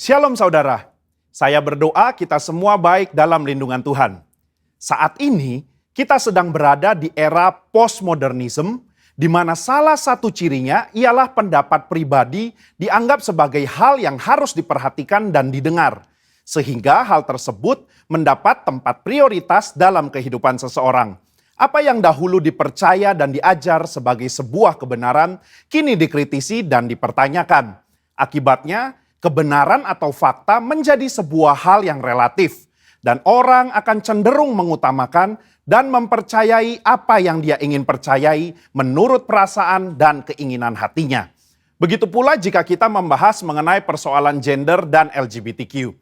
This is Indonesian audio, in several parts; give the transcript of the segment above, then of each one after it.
Shalom saudara, saya berdoa kita semua baik dalam lindungan Tuhan. Saat ini kita sedang berada di era postmodernism, di mana salah satu cirinya ialah pendapat pribadi dianggap sebagai hal yang harus diperhatikan dan didengar. Sehingga hal tersebut mendapat tempat prioritas dalam kehidupan seseorang. Apa yang dahulu dipercaya dan diajar sebagai sebuah kebenaran, kini dikritisi dan dipertanyakan. Akibatnya, kebenaran atau fakta menjadi sebuah hal yang relatif. Dan orang akan cenderung mengutamakan dan mempercayai apa yang dia ingin percayai menurut perasaan dan keinginan hatinya. Begitu pula jika kita membahas mengenai persoalan gender dan LGBTQ.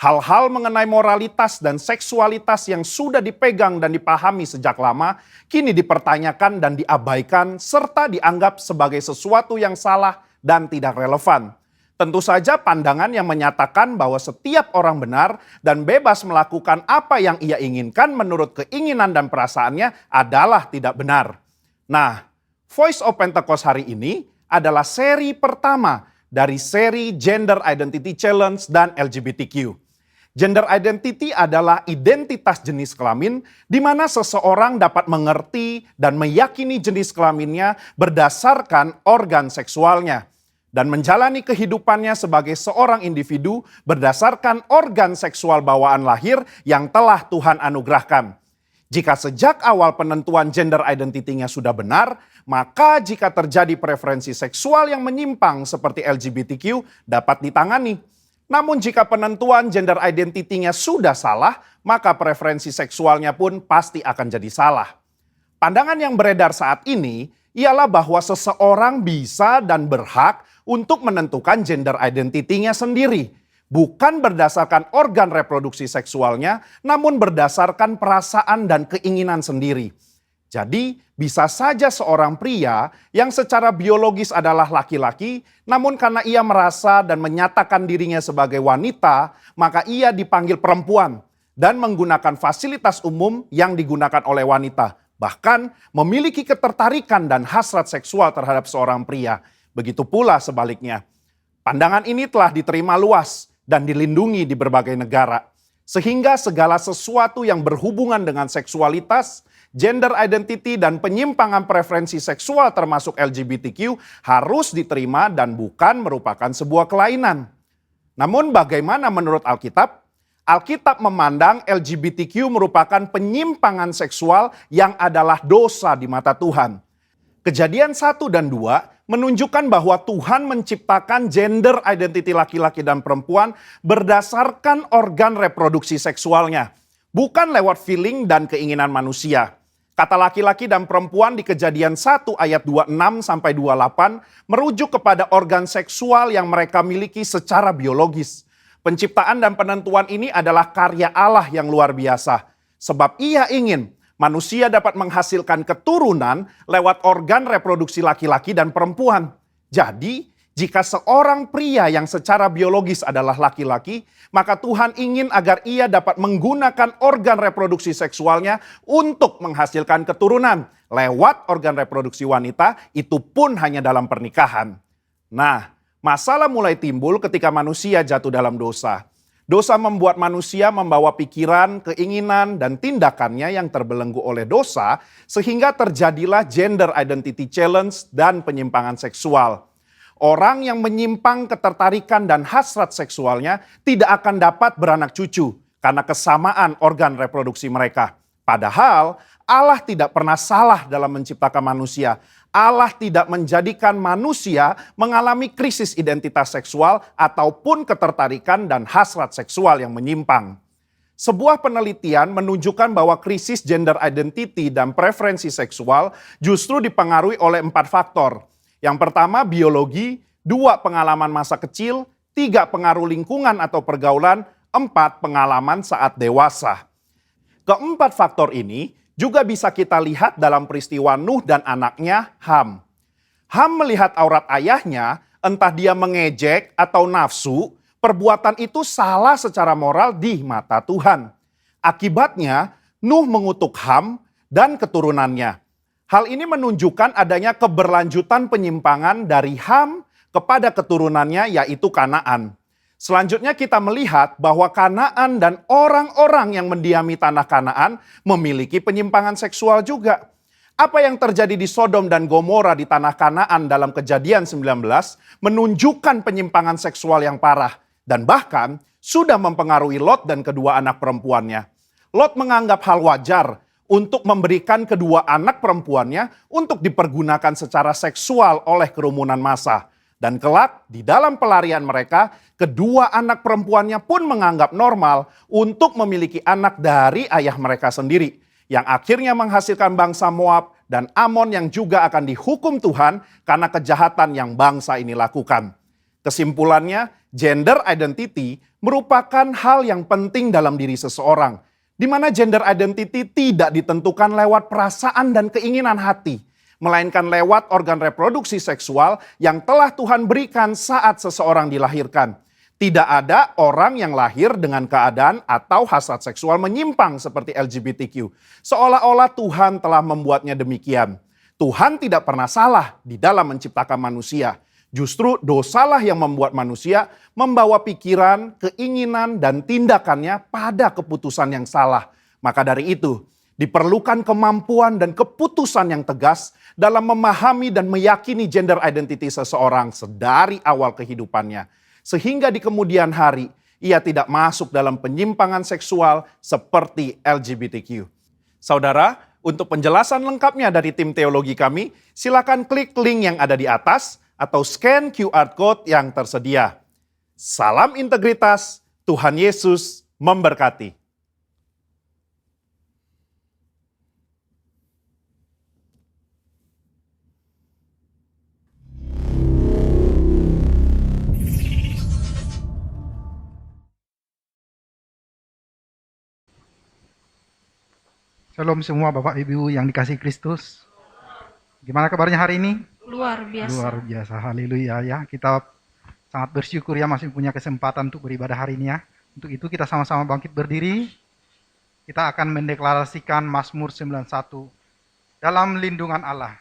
Hal-hal mengenai moralitas dan seksualitas yang sudah dipegang dan dipahami sejak lama, kini dipertanyakan dan diabaikan serta dianggap sebagai sesuatu yang salah dan tidak relevan. Tentu saja pandangan yang menyatakan bahwa setiap orang benar dan bebas melakukan apa yang ia inginkan menurut keinginan dan perasaannya adalah tidak benar. Nah, Voice of Pentecost hari ini adalah seri pertama dari seri Gender Identity Challenge dan LGBTQ. Gender identity adalah identitas jenis kelamin di mana seseorang dapat mengerti dan meyakini jenis kelaminnya berdasarkan organ seksualnya dan menjalani kehidupannya sebagai seorang individu berdasarkan organ seksual bawaan lahir yang telah Tuhan anugerahkan. Jika sejak awal penentuan gender identity-nya sudah benar, maka jika terjadi preferensi seksual yang menyimpang seperti LGBTQ dapat ditangani. Namun jika penentuan gender identity-nya sudah salah, maka preferensi seksualnya pun pasti akan jadi salah. Pandangan yang beredar saat ini ialah bahwa seseorang bisa dan berhak untuk menentukan gender identity-nya sendiri. Bukan berdasarkan organ reproduksi seksualnya, namun berdasarkan perasaan dan keinginan sendiri. Jadi bisa saja seorang pria yang secara biologis adalah laki-laki, namun karena ia merasa dan menyatakan dirinya sebagai wanita, maka ia dipanggil perempuan dan menggunakan fasilitas umum yang digunakan oleh wanita. Bahkan memiliki ketertarikan dan hasrat seksual terhadap seorang pria. Begitu pula sebaliknya. Pandangan ini telah diterima luas dan dilindungi di berbagai negara. Sehingga segala sesuatu yang berhubungan dengan seksualitas, gender identity dan penyimpangan preferensi seksual termasuk LGBTQ harus diterima dan bukan merupakan sebuah kelainan. Namun bagaimana menurut Alkitab? Alkitab memandang LGBTQ merupakan penyimpangan seksual yang adalah dosa di mata Tuhan. Kejadian 1 dan 2 menunjukkan bahwa Tuhan menciptakan gender identity laki-laki dan perempuan berdasarkan organ reproduksi seksualnya, bukan lewat feeling dan keinginan manusia. Kata laki-laki dan perempuan di Kejadian 1 ayat 26 sampai 28 merujuk kepada organ seksual yang mereka miliki secara biologis. Penciptaan dan penentuan ini adalah karya Allah yang luar biasa. Sebab ia ingin manusia dapat menghasilkan keturunan lewat organ reproduksi laki-laki dan perempuan. Jadi, jika seorang pria yang secara biologis adalah laki-laki, maka Tuhan ingin agar ia dapat menggunakan organ reproduksi seksualnya untuk menghasilkan keturunan lewat organ reproduksi wanita, itu pun hanya dalam pernikahan. Nah, masalah mulai timbul ketika manusia jatuh dalam dosa. Dosa membuat manusia membawa pikiran, keinginan, dan tindakannya yang terbelenggu oleh dosa, sehingga terjadilah gender identity challenge dan penyimpangan seksual. Orang yang menyimpang ketertarikan dan hasrat seksualnya tidak akan dapat beranak cucu karena kesamaan organ reproduksi mereka. Padahal Allah tidak pernah salah dalam menciptakan manusia. Allah tidak menjadikan manusia mengalami krisis identitas seksual ataupun ketertarikan dan hasrat seksual yang menyimpang. Sebuah penelitian menunjukkan bahwa krisis gender identity dan preferensi seksual justru dipengaruhi oleh 4 faktor. Yang pertama biologi, 2 pengalaman masa kecil, 3 pengaruh lingkungan atau pergaulan, 4 pengalaman saat dewasa. Keempat faktor ini juga bisa kita lihat dalam peristiwa Nuh dan anaknya Ham. Ham melihat aurat ayahnya, entah dia mengejek atau nafsu, perbuatan itu salah secara moral di mata Tuhan. Akibatnya Nuh mengutuk Ham dan keturunannya. Hal ini menunjukkan adanya keberlanjutan penyimpangan dari Ham kepada keturunannya yaitu Kanaan. Selanjutnya kita melihat bahwa Kanaan dan orang-orang yang mendiami tanah Kanaan memiliki penyimpangan seksual juga. Apa yang terjadi di Sodom dan Gomora di tanah Kanaan dalam Kejadian 19 menunjukkan penyimpangan seksual yang parah dan bahkan sudah mempengaruhi Lot dan kedua anak perempuannya. Lot menganggap hal wajar untuk memberikan kedua anak perempuannya untuk dipergunakan secara seksual oleh kerumunan massa. Dan kelak di dalam pelarian mereka, kedua anak perempuannya pun menganggap normal untuk memiliki anak dari ayah mereka sendiri. Yang akhirnya menghasilkan bangsa Moab dan Amon yang juga akan dihukum Tuhan karena kejahatan yang bangsa ini lakukan. Kesimpulannya, gender identity merupakan hal yang penting dalam diri seseorang. Di mana gender identity tidak ditentukan lewat perasaan dan keinginan hati, melainkan lewat organ reproduksi seksual yang telah Tuhan berikan saat seseorang dilahirkan. Tidak ada orang yang lahir dengan keadaan atau hasrat seksual menyimpang seperti LGBTQ. Seolah-olah Tuhan telah membuatnya demikian. Tuhan tidak pernah salah di dalam menciptakan manusia. Justru dosalah yang membuat manusia membawa pikiran, keinginan, dan tindakannya pada keputusan yang salah. Maka dari itu, diperlukan kemampuan dan keputusan yang tegas dalam memahami dan meyakini gender identity seseorang sedari awal kehidupannya. Sehingga di kemudian hari, ia tidak masuk dalam penyimpangan seksual seperti LGBTQ. Saudara, untuk penjelasan lengkapnya dari tim teologi kami, silakan klik link yang ada di atas atau scan QR Code yang tersedia. Salam integritas, Tuhan Yesus memberkati. Shalom semua Bapak Ibu yang dikasihi Kristus. Gimana kabarnya hari ini? Luar biasa. Luar biasa, haleluya ya. Kita sangat bersyukur ya masih punya kesempatan untuk beribadah hari ini ya. Untuk itu kita sama-sama bangkit berdiri. Kita akan mendeklarasikan Mazmur 91. Dalam lindungan Allah.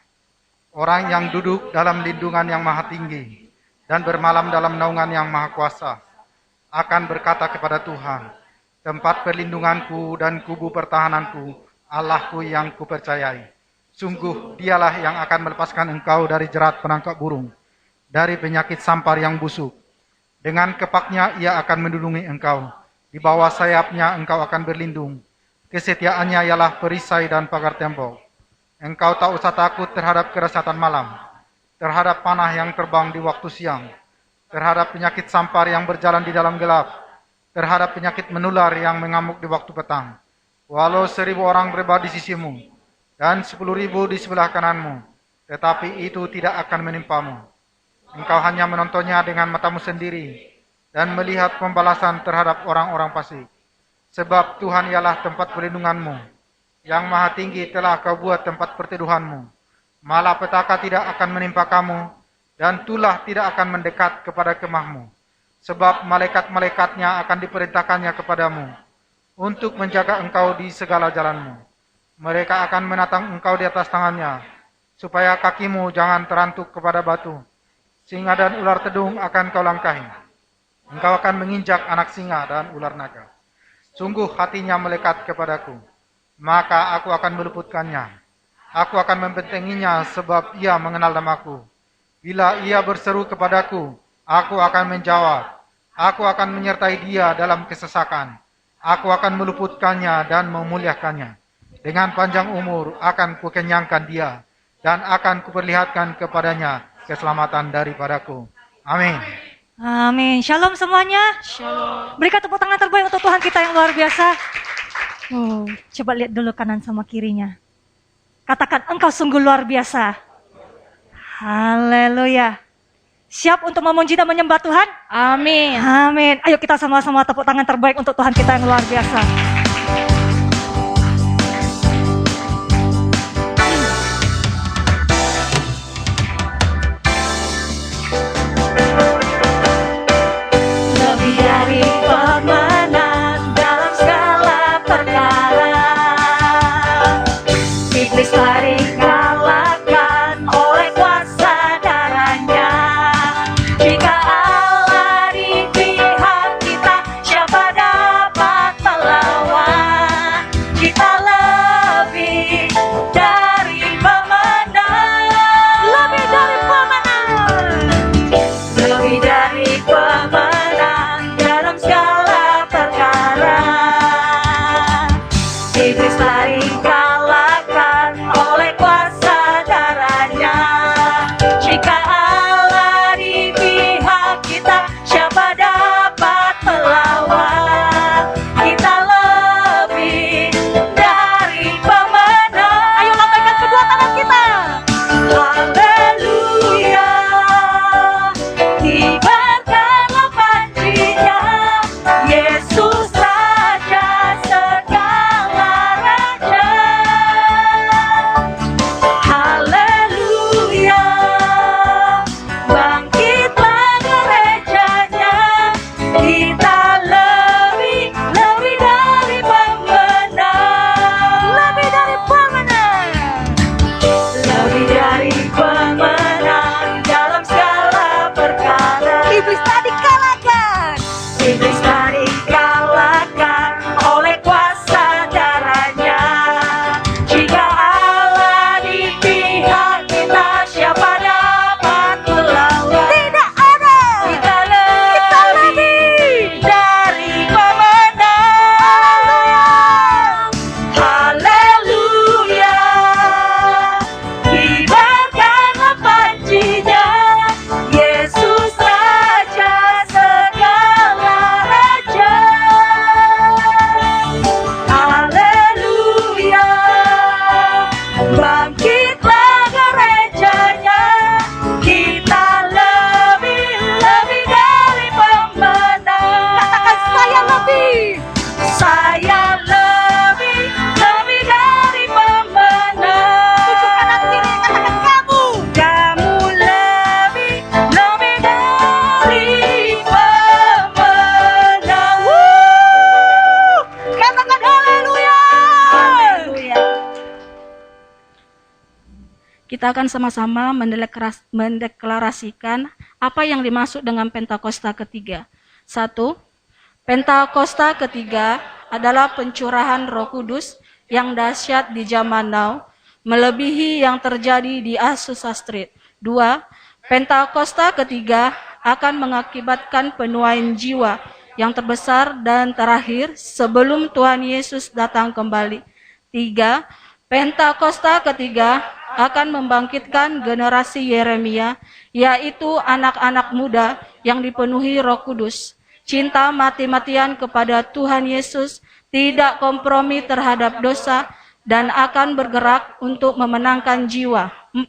Orang yang duduk dalam lindungan yang maha tinggi dan bermalam dalam naungan yang maha kuasa akan berkata kepada Tuhan, tempat perlindunganku dan kubu pertahananku, Allahku yang kupercayai. Sungguh dialah yang akan melepaskan engkau dari jerat penangkap burung, dari penyakit sampar yang busuk. Dengan kepaknya ia akan melindungi engkau, di bawah sayapnya engkau akan berlindung. Kesetiaannya ialah perisai dan pagar tembok. Engkau tak usah takut terhadap kerasatan malam, terhadap panah yang terbang di waktu siang, terhadap penyakit sampar yang berjalan di dalam gelap, terhadap penyakit menular yang mengamuk di waktu petang. Walau 1000 orang berada di sisimu, dan 10.000 di sebelah kananmu, tetapi itu tidak akan menimpamu. Engkau hanya menontonnya dengan matamu sendiri, dan melihat pembalasan terhadap orang-orang fasik. Sebab Tuhan ialah tempat perlindunganmu, yang maha tinggi telah kau buat tempat perteduhanmu. Malapetaka tidak akan menimpa kamu, dan tulah tidak akan mendekat kepada kemahmu. Sebab malaikat-malaikatnya akan diperintahkannya kepadamu, untuk menjaga engkau di segala jalanmu. Mereka akan menatang engkau di atas tangannya, supaya kakimu jangan terantuk kepada batu. Singa dan ular tedung akan kau langkahi. Engkau akan menginjak anak singa dan ular naga. Sungguh hatinya melekat kepadaku, maka aku akan meluputkannya. Aku akan membentenginya sebab ia mengenal namaku. Bila ia berseru kepadaku, aku akan menjawab. Aku akan menyertai dia dalam kesesakan. Aku akan meluputkannya dan memuliakannya. Dengan panjang umur akan kukenyangkan dia, dan akan kuperlihatkan kepadanya keselamatan daripadaku. Amin. Amin. Shalom semuanya. Shalom. Berikan tepuk tangan terbaik untuk Tuhan kita yang luar biasa. Coba lihat dulu kanan sama kirinya. Katakan, engkau sungguh luar biasa. Haleluya. Siap untuk memuji dan menyembah Tuhan? Amin. Amin. Ayo kita sama-sama tepuk tangan terbaik untuk Tuhan kita yang luar biasa. Lebih dari pemenang dalam segala perkara, iblis lari kalahkan oleh kuasa darahnya. Jika Allah di pihak kita akan sama-sama mendeklarasikan apa yang dimaksud dengan Pentakosta ketiga. 1. Pentakosta ketiga adalah pencurahan Roh Kudus yang dahsyat di zaman now, melebihi yang terjadi di Azusa Street. 2. Pentakosta ketiga akan mengakibatkan penuaian jiwa yang terbesar dan terakhir sebelum Tuhan Yesus datang kembali. 3. Pentakosta ketiga akan membangkitkan generasi Yeremia, yaitu anak-anak muda yang dipenuhi Roh Kudus, cinta mati-matian kepada Tuhan Yesus, tidak kompromi terhadap dosa, dan akan bergerak untuk memenangkan jiwa. 4.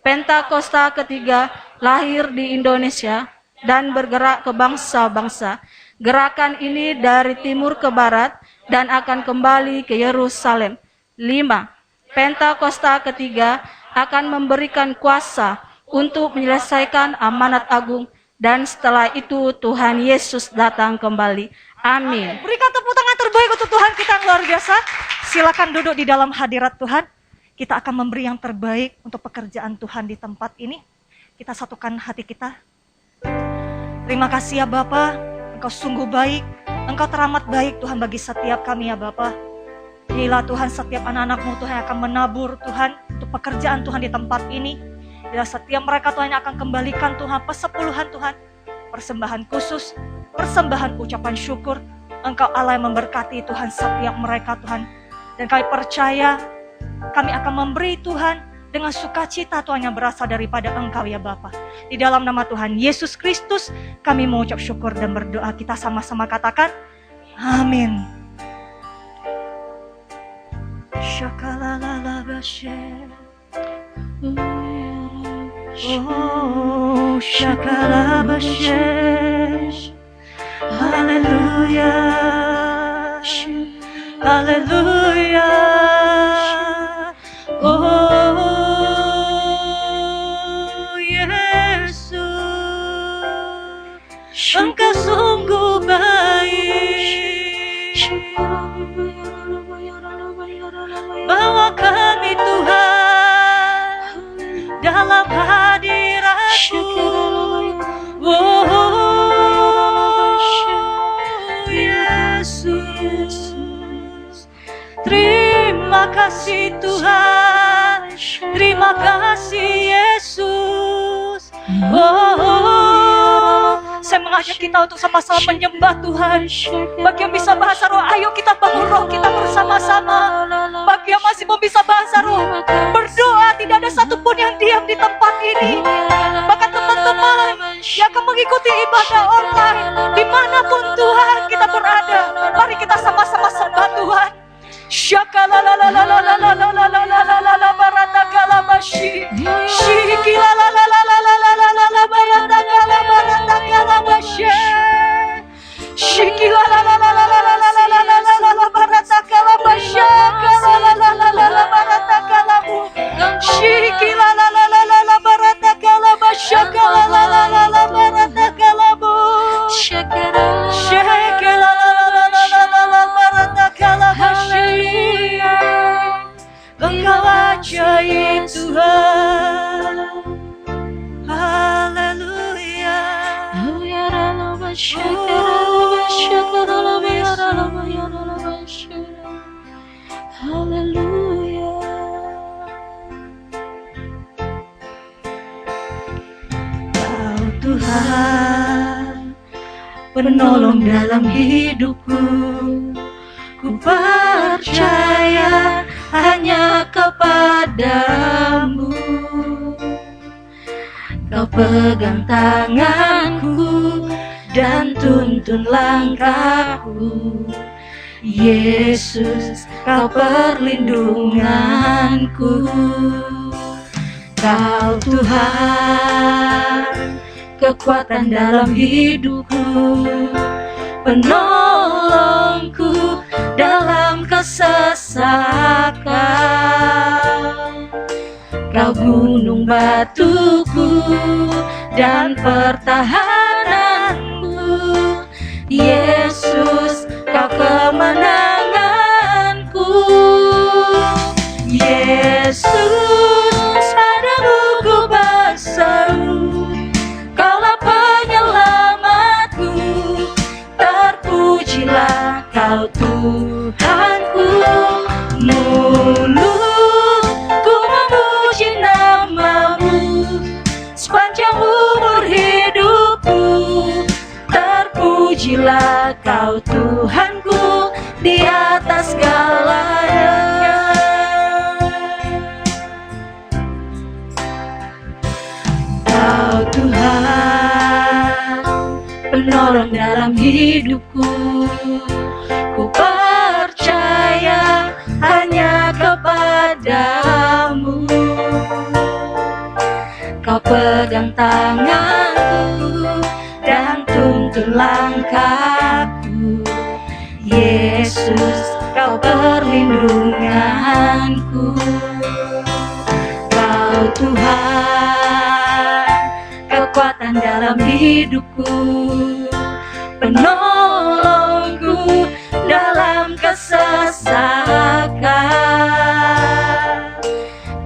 Pentakosta ketiga lahir di Indonesia dan bergerak ke bangsa-bangsa. Gerakan ini dari timur ke barat dan akan kembali ke Yerusalem. 5. Pentakosta ketiga akan memberikan kuasa untuk menyelesaikan amanat agung dan setelah itu Tuhan Yesus datang kembali. Amin. Berikan tepuk tangan terbaik untuk Tuhan kita yang luar biasa. Silakan duduk di dalam hadirat Tuhan. Kita akan memberi yang terbaik untuk pekerjaan Tuhan di tempat ini. Kita satukan hati kita. Terima kasih ya Bapa, Engkau sungguh baik, Engkau teramat baik Tuhan bagi setiap kami ya Bapa. Inilah Tuhan setiap anak-anak-Mu Tuhan yang akan menabur Tuhan untuk pekerjaan Tuhan di tempat ini. Bila setiap mereka Tuhan yang akan kembalikan Tuhan persepuluhan Tuhan, persembahan khusus, persembahan ucapan syukur. Engkau Allah yang memberkati Tuhan setiap mereka Tuhan. Dan kami percaya kami akan memberi Tuhan dengan sukacita Tuhan yang berasal daripada Engkau ya Bapa. Di dalam nama Tuhan Yesus Kristus kami mengucap syukur dan berdoa. Kita sama-sama katakan amin. Shakalalabashe. Oh, shakalabashe. Hallelujah. Hallelujah. Oh, Yesus, Engkau sungguh baik. Bawa kami Tuhan dalam hadirat-Mu. Oh, Yesus, terima kasih Tuhan, terima kasih Yesus. Saya mengajak kita untuk sama-sama menyembah Tuhan. Bagi yang bisa bahasa roh, ayo kita bangun roh kita bersama-sama. Bagi yang masih belum bisa bahasa roh, berdoa, tidak ada satupun yang diam di tempat ini. Bahkan teman-teman yang akan mengikuti ibadah online, dimanapun Tuhan kita berada, mari kita sama-sama sembah Tuhan. Shakalalalalalalalalalalalalalalala baratakalabashi. Shikilalalalalalalalala baratakalabashi. Shikilalalalalalalalala baratakalabashi. Kalalalala baratakalamu. Shikilalalalalala baratakalabashi. Kalalalala baratakalamu. Shikilalalalalala baratakalabashi. Engkau ajaib Tuhan. Haleluya. Haleluya. Kau Tuhan, penolong dalam hidupku. Ku percaya hanya kepadamu. Kau pegang tanganku dan tuntun langkahku. Yesus, Kau perlindunganku. Kau Tuhan, kekuatan dalam hidupku, penolongku dalam kesesakan. Kau gunung batuku dan pertahananku. Yesus, Kau kemenanganku. Yesus, terpujilah Kau Tuhanku di atas segalanya. Kau Tuhan, penolong dalam hidupku. Ku percaya hanya kepadamu. Kau pegang tanganku dan tuntun langkahku. Yesus, Kau perlindunganku. Kau Tuhan, kekuatan dalam hidupku, penolongku dalam kesesakan.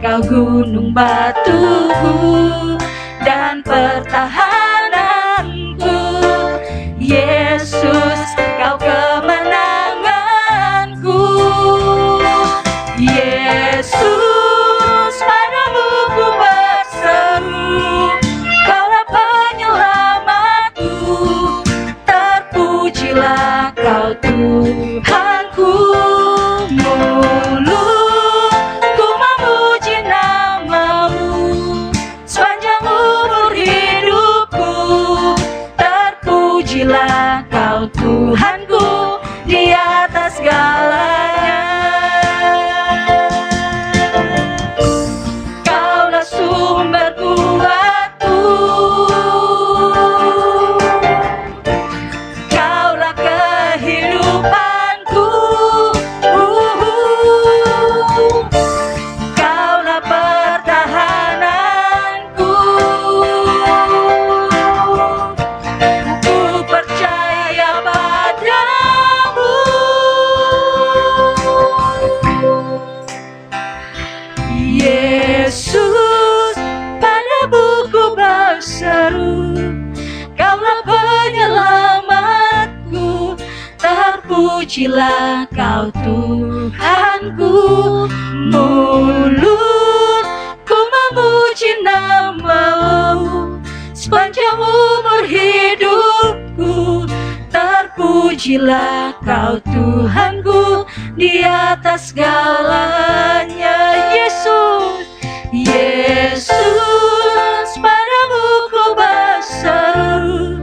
Kau gunung batuku dan pertahananku. Yesus, Kau kemenanganku. Yesus, padamu ku berseru. Kaulah penyelamatku. Terpujilah Kau Tuhanku. Mulut ku memuji namamu sepanjang umur hidupku. Terpujilah Kau Tuhanku di atas segalanya. Kaulah sumber kuatku. Kaulah kehidupanku. Kaulah pertahananku. Ku percaya padamu. Yesus, padamu ku berseru. Kaulah penyelamatku. Terpujilah Kau Tuhanku. Mulutku memuji namamu sepanjang umur hidupku. Terpujilah Kau Tuhanku di atas segalanya. Yesus, Yesus, padamu ku berseru.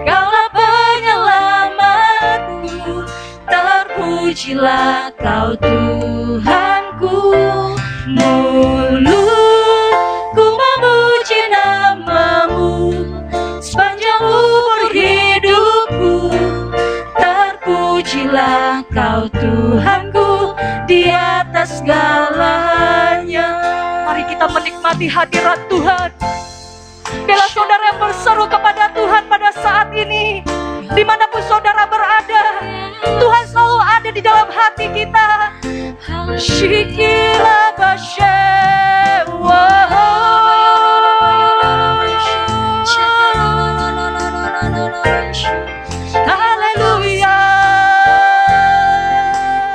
Kaulah penyelamatku. Terpujilah Kau Tuhanku. Mulutku memuji namamu sepanjang umur hidupku. Terpujilah Kau Tuhanku di atas segalanya. Mari kita menikmati hadirat Tuhan. Bila saudara yang berseru kepada Tuhan pada saat ini, dimanapun saudara berada, Tuhan selalu ada di dalam hati kita. Shikila bashewa. Haleluya.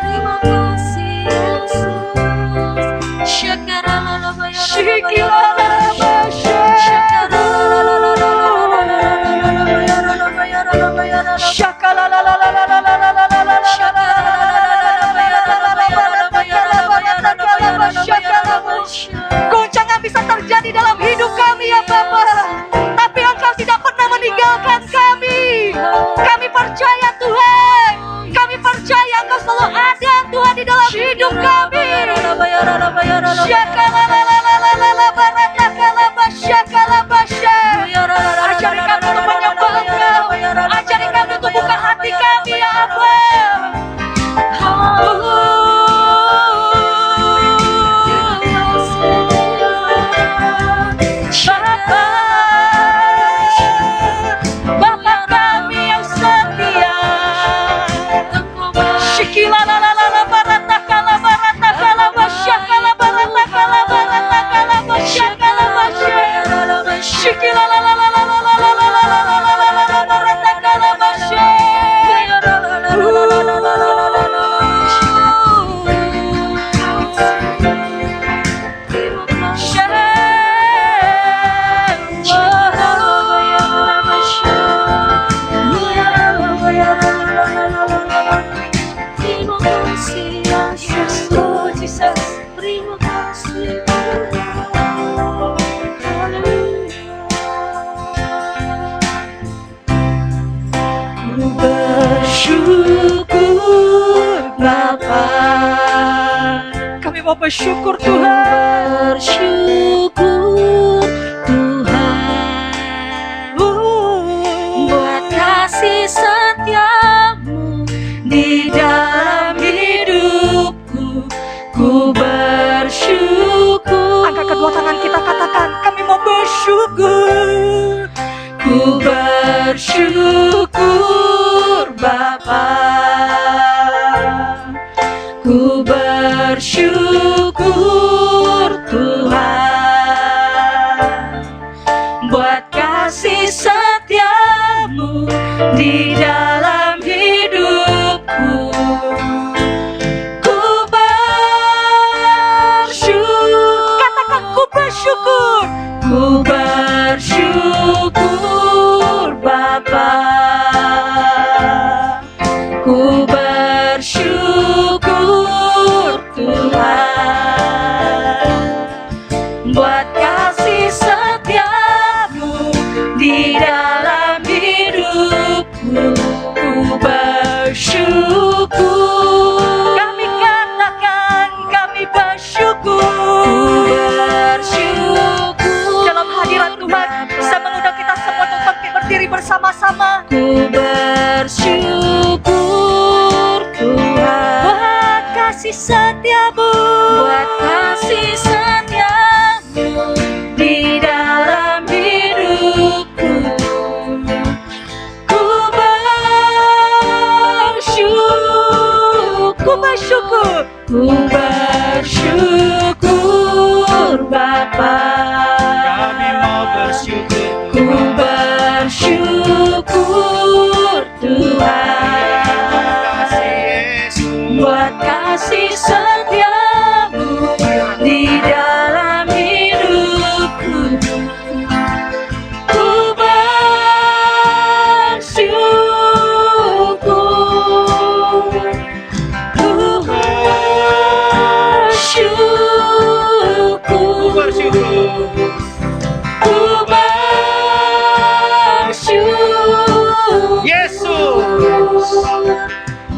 Terima kasih Yesus. Shikila Goncangan bisa mau bersyukur Tuhan. Bersyukur Tuhan buat kasih setiamu di dalam hidupku. Ku bersyukur. Angkat kedua tangan kita, katakan, kami mau bersyukur. Ku bersyukur Bapa. Ku bersyukur Tuhan buat kasih setiamu di dalam hidupku. Ku bersyukur. Katakan, ku bersyukur. Ku bersyukur Bapa. Ku bersyukur Tuhan buat kasih setiamu di dalam hidupku. Ku bersyukur. Kami katakan, kami bersyukur. Ku bersyukur Dalam hadirat Tuhan, saya mengundang kita semua untuk bangkit berdiri bersama-sama. Ku bersyukur Tuhan Buat kasih setiamu. buat kasih setiamu di dalam hidupku. Ku bersyukur. Ku bersyukur. Ku bersyukur Bapa. Kami mau bersyukur. Ku bersyukur Tuhan buat kasih setiamu di dalam hidupku. Ku bersyukur. Ku bersyukur. Ku bersyukur. Ku bersyukur. Yesus.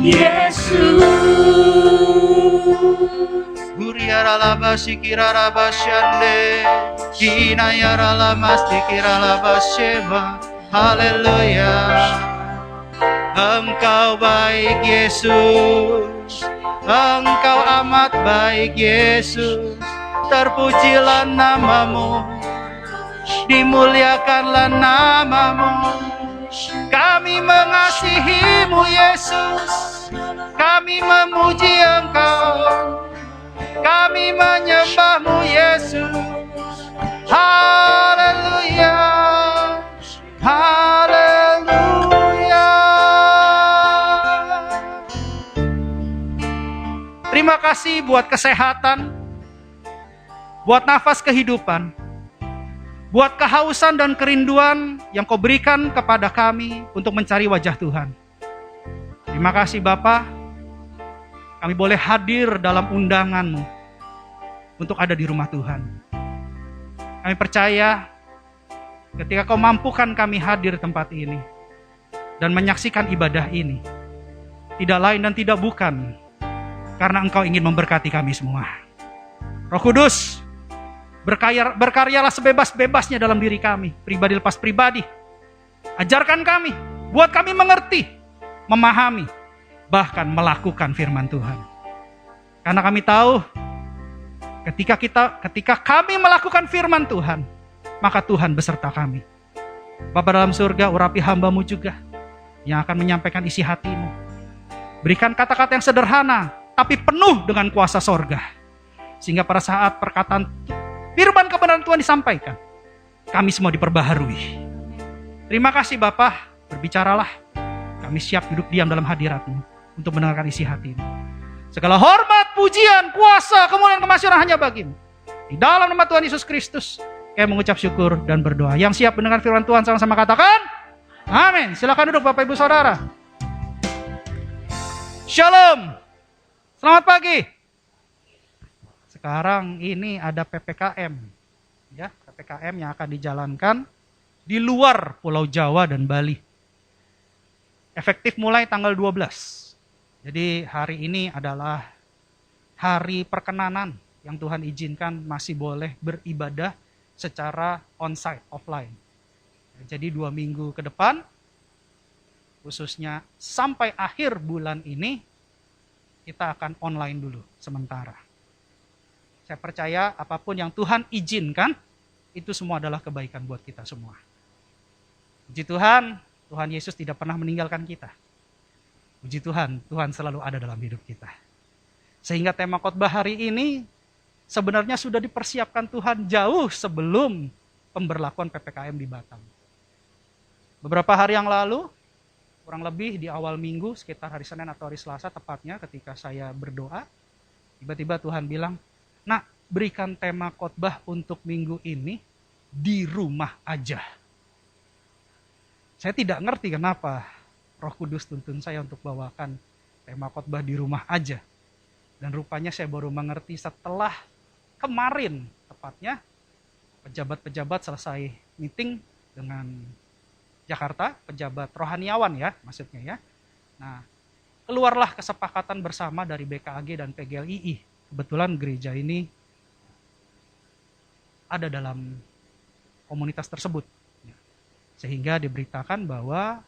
Yesus. Guriara basikirara basyande, kinayara lamastikirara basyeva. Haleluya. Engkau baik Yesus, Engkau amat baik Yesus. Terpujilah namamu, dimuliakanlah namamu. Kami mengasihimu Yesus, kami memuji Engkau, kami menyembahmu Yesus. Haleluya, haleluya. Terima kasih buat kesehatan, buat nafas kehidupan, buat kehausan dan kerinduan yang Kau berikan kepada kami untuk mencari wajah Tuhan. Terima kasih Bapa, kami boleh hadir dalam undangan-Mu untuk ada di rumah Tuhan. Kami percaya ketika Kau mampukan kami hadir di tempat ini dan menyaksikan ibadah ini, tidak lain dan tidak bukan karena Engkau ingin memberkati kami semua. Roh Kudus, berkaryalah sebebas-bebasnya dalam diri kami, pribadi lepas pribadi. Ajarkan kami, buat kami mengerti, memahami, bahkan melakukan firman Tuhan. Karena kami tahu, ketika kami melakukan firman Tuhan, maka Tuhan beserta kami. Bapa dalam surga, urapi hamba-Mu juga, yang akan menyampaikan isi hati-Mu. Berikan kata-kata yang sederhana, tapi penuh dengan kuasa sorga. Sehingga pada saat perkataan firman kebenaran Tuhan disampaikan, kami semua diperbaharui. Terima kasih Bapa, berbicaralah. Kami siap duduk diam dalam hadirat-Mu untuk mendengarkan isi hati-Mu. Segala hormat, pujian, kuasa, kemuliaan, kemasyuran hanya bagi-Mu. Di dalam nama Tuhan Yesus Kristus, kami mengucap syukur dan berdoa. Yang siap mendengar firman Tuhan sama-sama katakan, amin. Silakan duduk Bapak Ibu Saudara. Shalom. Selamat pagi. Sekarang ini ada PPKM. Ya, PPKM yang akan dijalankan di luar Pulau Jawa dan Bali. Efektif mulai tanggal 12. Jadi hari ini adalah hari perkenanan yang Tuhan izinkan masih boleh beribadah secara onsite, offline. Jadi 2 minggu ke depan, khususnya sampai akhir bulan ini, kita akan online dulu sementara. Saya percaya apapun yang Tuhan izinkan, itu semua adalah kebaikan buat kita semua. Puji Tuhan, Tuhan Yesus tidak pernah meninggalkan kita. Puji Tuhan, Tuhan selalu ada dalam hidup kita. Sehingga tema khotbah hari ini sebenarnya sudah dipersiapkan Tuhan jauh sebelum pemberlakuan PPKM di Batam. Beberapa hari yang lalu, kurang lebih di awal minggu, sekitar hari Senin atau hari Selasa tepatnya ketika saya berdoa, tiba-tiba Tuhan bilang, "Nak, berikan tema khotbah untuk minggu ini di rumah aja." Saya tidak ngerti kenapa Roh Kudus tuntun saya untuk bawakan tema khotbah di rumah aja. Dan rupanya saya baru mengerti setelah kemarin tepatnya pejabat-pejabat selesai meeting dengan Jakarta, pejabat rohaniawan ya maksudnya ya. Nah, keluarlah kesepakatan bersama dari BKAG dan PGLII. Kebetulan gereja ini ada dalam komunitas tersebut. Sehingga diberitakan bahwa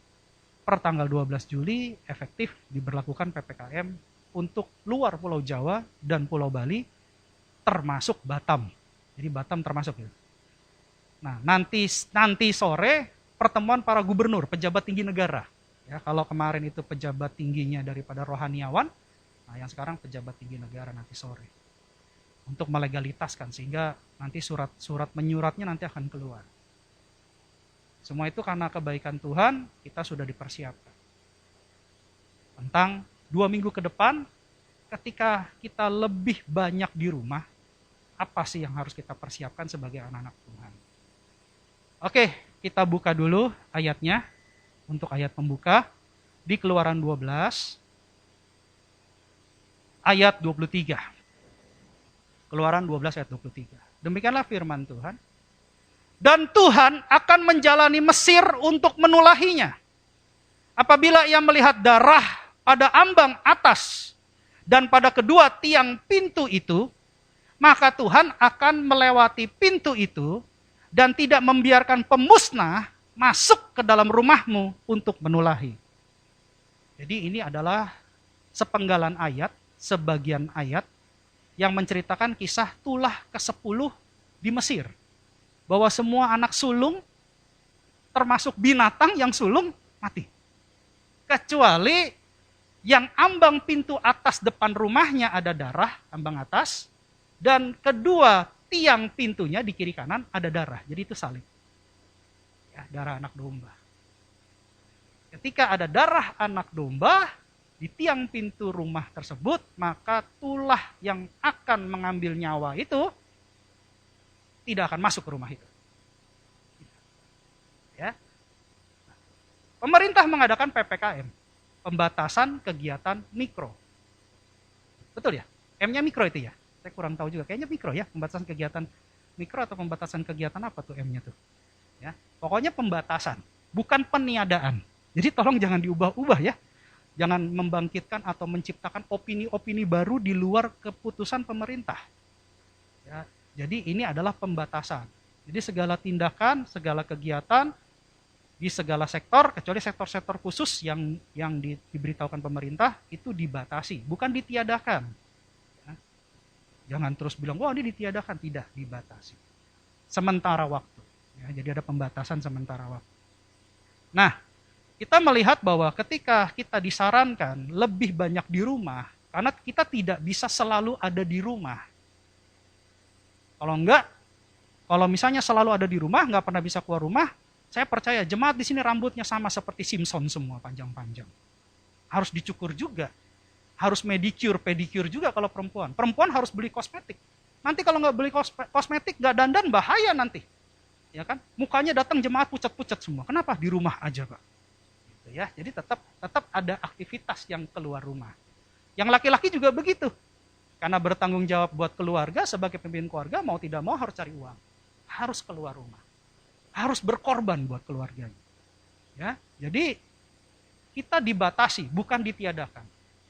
per tanggal 12 Juli efektif diberlakukan PPKM untuk luar Pulau Jawa dan Pulau Bali termasuk Batam. Jadi Batam termasuk ya. Nah, nanti sore pertemuan para gubernur, pejabat tinggi negara. Ya, kalau kemarin itu pejabat tingginya daripada rohaniawan, nah yang sekarang pejabat tinggi negara nanti sore. Untuk melegalitaskan sehingga nanti surat menyuratnya nanti akan keluar. Semua itu karena kebaikan Tuhan, kita sudah dipersiapkan. Tentang 2 minggu ke depan, ketika kita lebih banyak di rumah, apa sih yang harus kita persiapkan sebagai anak-anak Tuhan? Oke, kita buka dulu ayatnya, untuk ayat pembuka, di Keluaran 12, ayat 23. Keluaran 12 ayat 23. Demikianlah firman Tuhan. Dan Tuhan akan menjalani Mesir untuk menulahinya. Apabila ia melihat darah pada ambang atas dan pada kedua tiang pintu itu, maka Tuhan akan melewati pintu itu dan tidak membiarkan pemusnah masuk ke dalam rumahmu untuk menulahi. Jadi ini adalah sepenggalan ayat, sebagian ayat yang menceritakan kisah tulah ke-10 di Mesir. Bahwa semua anak sulung, termasuk binatang yang sulung, mati. Kecuali yang ambang pintu atas depan rumahnya ada darah, ambang atas, dan kedua tiang pintunya di kiri kanan ada darah. Jadi itu salib. Ya, darah anak domba. Ketika ada darah anak domba di tiang pintu rumah tersebut, maka tulah yang akan mengambil nyawa itu tidak akan masuk ke rumah itu. Ya. Pemerintah mengadakan PPKM, pembatasan kegiatan mikro. Betul ya? M-nya mikro itu ya? Saya kurang tahu juga. Kayaknya mikro ya, pembatasan kegiatan mikro atau pembatasan kegiatan apa tuh M-nya tuh? Ya. Pokoknya pembatasan, bukan peniadaan. Jadi tolong jangan diubah-ubah ya. Jangan membangkitkan atau menciptakan opini-opini baru di luar keputusan pemerintah. Ya. Jadi ini adalah pembatasan. Jadi segala tindakan, segala kegiatan di segala sektor, kecuali sektor-sektor khusus yang diberitahukan pemerintah, itu dibatasi, bukan ditiadakan. Ya. Jangan terus bilang, wah ini ditiadakan. Tidak, dibatasi. Sementara waktu. Ya, jadi ada pembatasan sementara waktu. Nah, kita melihat bahwa ketika kita disarankan lebih banyak di rumah, karena kita tidak bisa selalu ada di rumah. Kalau enggak, kalau misalnya selalu ada di rumah, nggak pernah bisa keluar rumah, saya percaya jemaat di sini rambutnya sama seperti Simpson semua, panjang-panjang. Harus dicukur juga. Harus medicure, pedicure juga kalau perempuan. Perempuan harus beli kosmetik. Nanti kalau nggak beli kosmetik, nggak dandan, bahaya nanti. Ya kan? Mukanya datang jemaat pucat-pucat semua. Kenapa? Di rumah aja, Pak. Gitu ya. Jadi tetap ada aktivitas yang keluar rumah. Yang laki-laki juga begitu. Karena bertanggung jawab buat keluarga, sebagai pemimpin keluarga, mau tidak mau harus cari uang. Harus keluar rumah. Harus berkorban buat keluarganya. Ya, jadi kita dibatasi, bukan ditiadakan.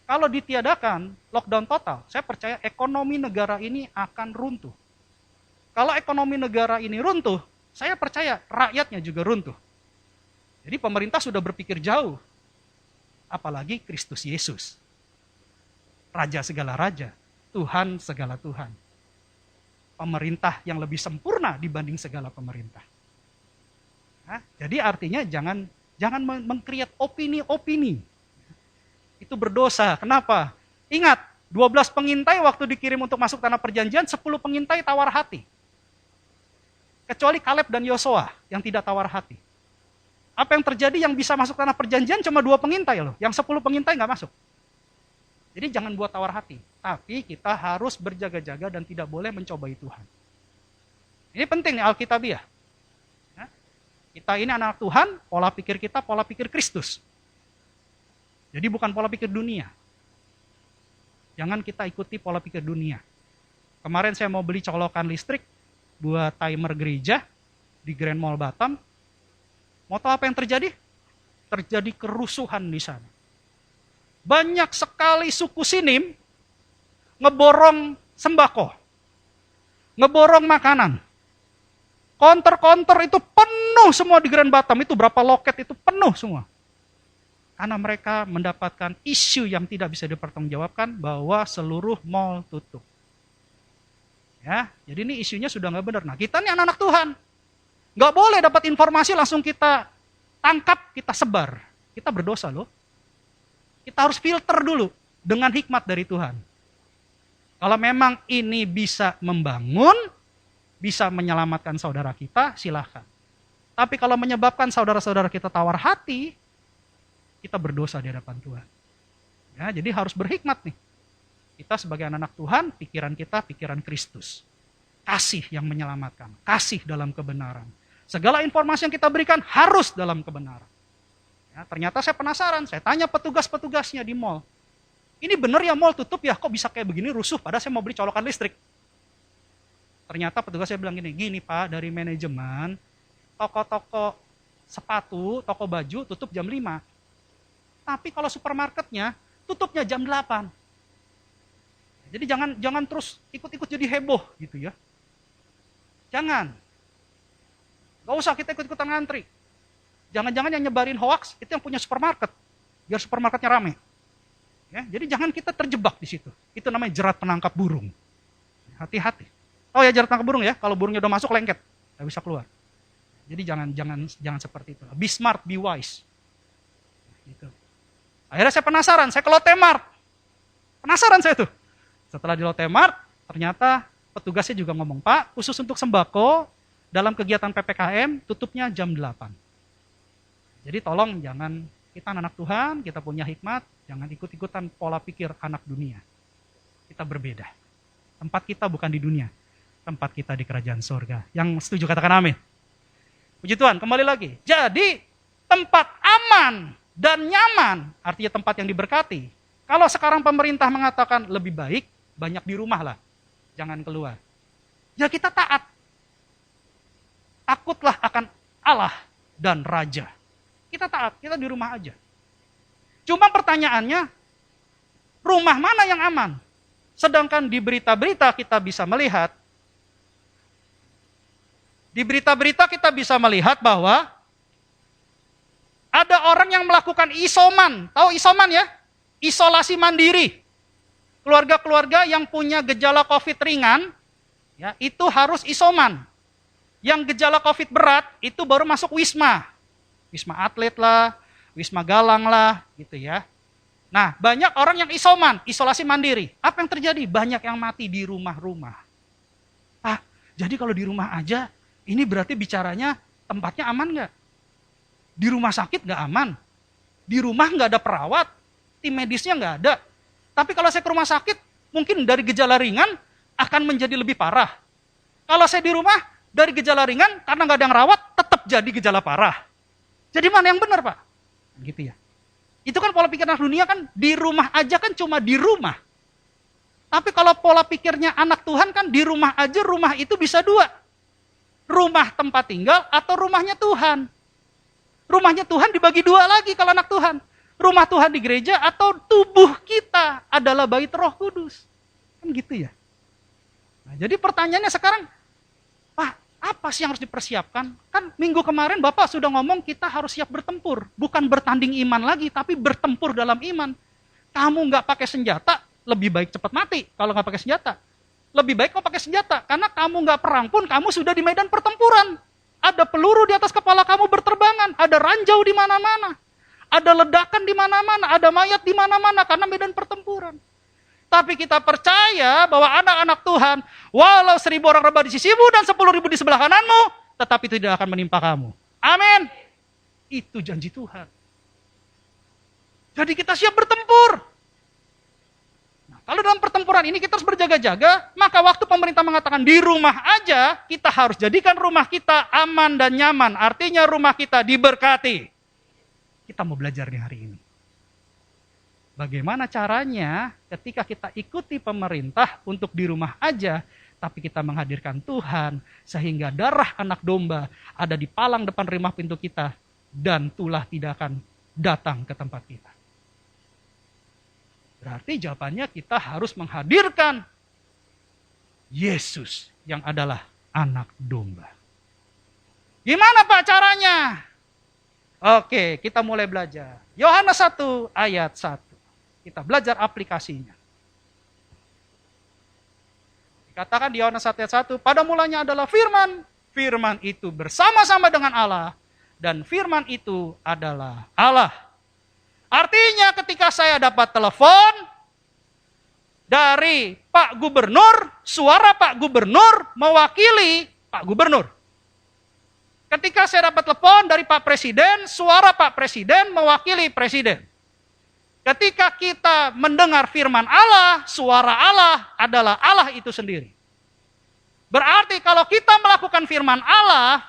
Kalau ditiadakan lockdown total, saya percaya ekonomi negara ini akan runtuh. Kalau ekonomi negara ini runtuh, saya percaya rakyatnya juga runtuh. Jadi pemerintah sudah berpikir jauh. Apalagi Kristus Yesus. Raja segala raja, Tuhan segala Tuhan. Pemerintah yang lebih sempurna dibanding segala pemerintah. Nah, jadi artinya jangan meng-create opini-opini. Itu berdosa. Kenapa? Ingat, 12 pengintai waktu dikirim untuk masuk tanah perjanjian, 10 pengintai tawar hati. Kecuali Kaleb dan Yosua yang tidak tawar hati. Apa yang terjadi? Yang bisa masuk tanah perjanjian cuma 2 pengintai loh. Yang 10 pengintai nggak masuk. Jadi jangan buat tawar hati. Tapi kita harus berjaga-jaga dan tidak boleh mencobai Tuhan. Ini penting nih Alkitabiah. Ya. Kita ini anak Tuhan, pola pikir kita pola pikir Kristus. Jadi bukan pola pikir dunia. Jangan kita ikuti pola pikir dunia. Kemarin saya mau beli colokan listrik buat timer gereja di Grand Mall Batam. Mau tahu apa yang terjadi? Terjadi kerusuhan di sana. Banyak sekali suku Sinim ngeborong sembako, ngeborong makanan. Konter-konter itu penuh semua di Grand Batam, itu berapa loket itu penuh semua. Karena mereka mendapatkan isu yang tidak bisa dipertanggungjawabkan bahwa seluruh mall tutup. Ya, jadi ini isunya sudah nggak benar. Nah, kita ini anak-anak Tuhan. Nggak boleh dapat informasi langsung kita tangkap, kita sebar. Kita berdosa loh. Kita harus filter dulu dengan hikmat dari Tuhan. Kalau memang ini bisa membangun, bisa menyelamatkan saudara kita, silahkan. Tapi kalau menyebabkan saudara-saudara kita tawar hati, kita berdosa di hadapan Tuhan. Ya, jadi harus berhikmat nih. Kita sebagai anak-anak Tuhan, pikiran kita pikiran Kristus. Kasih yang menyelamatkan, kasih dalam kebenaran. Segala informasi yang kita berikan harus dalam kebenaran. Ya, ternyata saya penasaran, saya tanya petugas-petugasnya di mall. Ini benar ya mall tutup ya, kok bisa kayak begini rusuh, padahal saya mau beli colokan listrik. Ternyata petugasnya bilang gini Pak, dari manajemen, toko-toko sepatu, toko baju tutup jam 5. Tapi kalau supermarketnya tutupnya jam 8. Jadi jangan terus ikut-ikut jadi heboh gitu ya. Jangan. Gak usah kita ikut-ikutan ngantri. Jangan-jangan yang nyebarin hoax itu yang punya supermarket. Biar supermarketnya rame. Ya, jadi jangan kita terjebak di situ. Itu namanya jerat penangkap burung. Hati-hati. Oh ya, jerat penangkap burung ya. Kalau burungnya udah masuk lengket, nggak bisa keluar. Jadi jangan seperti itu. Be smart, be wise. Gitu. Akhirnya saya penasaran, saya ke Lotte Mart. Penasaran saya tuh. Setelah di Lotte Mart, ternyata petugasnya juga ngomong, Pak, khusus untuk sembako, dalam kegiatan PPKM, tutupnya jam 8. Jadi tolong jangan, kita anak Tuhan, kita punya hikmat, jangan ikut-ikutan pola pikir anak dunia. Kita berbeda. Tempat kita bukan di dunia, tempat kita di kerajaan surga. Yang setuju katakan amin. Puji Tuhan, kembali lagi. Jadi, tempat aman dan nyaman, artinya tempat yang diberkati. Kalau sekarang pemerintah mengatakan lebih baik, banyak di rumah lah, jangan keluar. Ya kita taat. Takutlah akan Allah dan Raja. Kita taat, kita di rumah aja. Cuma pertanyaannya, rumah mana yang aman? Sedangkan di berita-berita kita bisa melihat, bahwa ada orang yang melakukan isoman. Tahu isoman ya? Isolasi mandiri. Keluarga-keluarga yang punya gejala COVID ringan, ya, itu harus isoman. Yang gejala COVID berat, itu baru masuk wisma. Wisma Atlet lah, Wisma Galang lah, gitu ya. Nah, banyak orang yang isoman, isolasi mandiri. Apa yang terjadi? Banyak yang mati di rumah-rumah. Jadi kalau di rumah aja, ini berarti bicaranya tempatnya aman nggak? Di rumah sakit nggak aman. Di rumah nggak ada perawat, tim medisnya nggak ada. Tapi kalau saya ke rumah sakit, mungkin dari gejala ringan akan menjadi lebih parah. Kalau saya di rumah, dari gejala ringan, karena nggak ada yang rawat, tetap jadi gejala parah. Jadi mana yang benar, Pak? Gitu ya. Itu kan pola pikir anak dunia kan, di rumah aja kan cuma di rumah. Tapi kalau pola pikirnya anak Tuhan kan, di rumah aja, rumah itu bisa dua. Rumah tempat tinggal atau rumahnya Tuhan. Rumahnya Tuhan dibagi dua lagi kalau anak Tuhan. Rumah Tuhan di gereja atau tubuh kita adalah bait Roh Kudus? Kan gitu ya. Nah, jadi pertanyaannya sekarang, Pak, apa sih yang harus dipersiapkan? Kan minggu kemarin Bapak sudah ngomong kita harus siap bertempur. Bukan bertanding iman lagi, tapi bertempur dalam iman. Kamu nggak pakai senjata, lebih baik cepat mati kalau nggak pakai senjata. Lebih baik kau pakai senjata, karena kamu nggak perang pun kamu sudah di medan pertempuran. Ada peluru di atas kepala kamu berterbangan, ada ranjau di mana-mana. Ada ledakan di mana-mana, ada mayat di mana-mana karena medan pertempuran. Tapi kita percaya bahwa anak-anak Tuhan, walau 1.000 orang rebah di sisimu dan 10.000 di sebelah kananmu, tetapi itu tidak akan menimpa kamu. Amin. Itu janji Tuhan. Jadi kita siap bertempur. Nah, kalau dalam pertempuran ini kita harus berjaga-jaga, maka waktu pemerintah mengatakan di rumah aja, kita harus jadikan rumah kita aman dan nyaman. Artinya rumah kita diberkati. Kita mau belajar nih hari ini. Bagaimana caranya ketika kita ikuti pemerintah untuk di rumah aja, tapi kita menghadirkan Tuhan, sehingga darah anak domba ada di palang depan rumah pintu kita, dan tulah tidak akan datang ke tempat kita. Berarti jawabannya kita harus menghadirkan Yesus yang adalah anak domba. Gimana Pak caranya? Oke, kita mulai belajar. Yohanes 1 ayat 1. Kita belajar aplikasinya. Dikatakan di Yohanes 1 ayat 1, pada mulanya adalah firman. Firman itu bersama-sama dengan Allah. Dan firman itu adalah Allah. Artinya ketika saya dapat telepon dari Pak Gubernur, suara Pak Gubernur mewakili Pak Gubernur. Ketika saya dapat telepon dari Pak Presiden, suara Pak Presiden mewakili Presiden. Ketika kita mendengar firman Allah, suara Allah adalah Allah itu sendiri. Berarti kalau kita melakukan firman Allah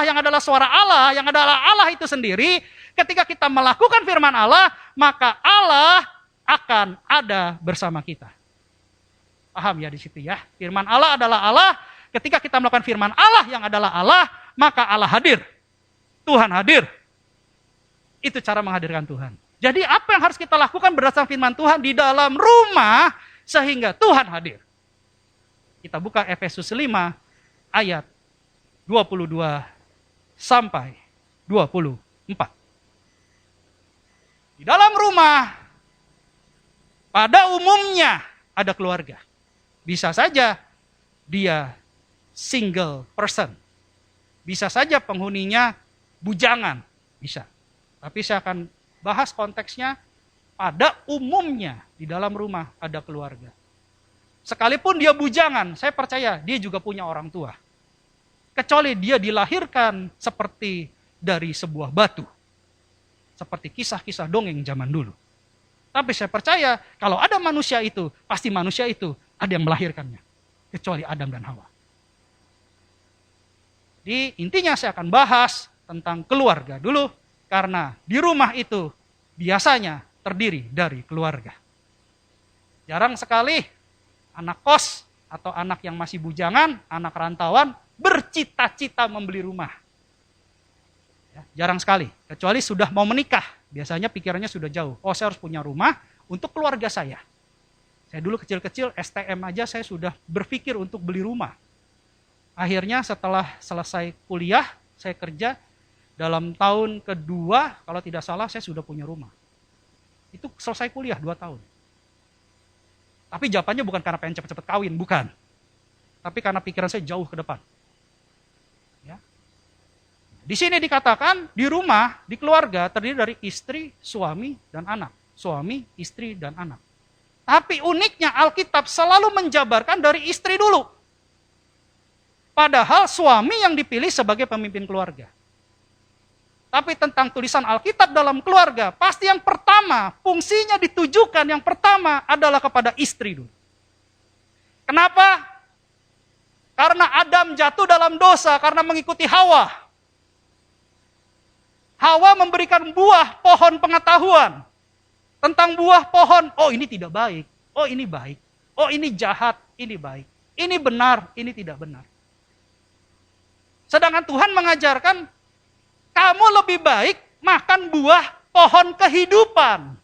yang adalah suara Allah, yang adalah Allah itu sendiri, ketika kita melakukan firman Allah, maka Allah akan ada bersama kita. Paham ya di situ ya? Firman Allah adalah Allah, ketika kita melakukan firman Allah yang adalah Allah, maka Allah hadir. Tuhan hadir. Itu cara menghadirkan Tuhan. Jadi apa yang harus kita lakukan berdasarkan firman Tuhan di dalam rumah sehingga Tuhan hadir. Kita buka Efesus 5 ayat 22 sampai 24. Di dalam rumah pada umumnya ada keluarga. Bisa saja dia single person. Bisa saja penghuninya bujangan, bisa. Tapi saya akan bahas konteksnya, pada umumnya di dalam rumah ada keluarga. Sekalipun dia bujangan, saya percaya dia juga punya orang tua. Kecuali dia dilahirkan seperti dari sebuah batu. Seperti kisah-kisah dongeng zaman dulu. Tapi saya percaya kalau ada manusia itu, pasti manusia itu ada yang melahirkannya. Kecuali Adam dan Hawa. Di intinya saya akan bahas tentang keluarga dulu, karena di rumah itu biasanya terdiri dari keluarga. Jarang sekali anak kos atau anak yang masih bujangan, anak rantauan, bercita-cita membeli rumah. Ya, jarang sekali, kecuali sudah mau menikah. Biasanya pikirannya sudah jauh. Oh, saya harus punya rumah untuk keluarga saya. Saya dulu kecil-kecil, STM aja saya sudah berpikir untuk beli rumah. Akhirnya setelah selesai kuliah, saya kerja. Dalam tahun kedua, kalau tidak salah, saya sudah punya rumah. Itu selesai kuliah 2 tahun. Tapi jawabannya bukan karena pengen cepat-cepat kawin, bukan. Tapi karena pikiran saya jauh ke depan. Ya. Di sini dikatakan, di rumah, di keluarga, terdiri dari istri, suami, dan anak. Suami, istri, dan anak. Tapi uniknya Alkitab selalu menjabarkan dari istri dulu. Padahal suami yang dipilih sebagai pemimpin keluarga. Tapi tentang tulisan Alkitab dalam keluarga, pasti yang pertama, fungsinya ditujukan yang pertama adalah kepada istri dulu. Kenapa? Karena Adam jatuh dalam dosa karena mengikuti Hawa. Hawa memberikan buah pohon pengetahuan. Tentang buah pohon, oh ini tidak baik, oh ini baik, oh ini jahat, ini baik. Ini benar, ini tidak benar. Sedangkan Tuhan mengajarkan, kamu lebih baik makan buah pohon kehidupan.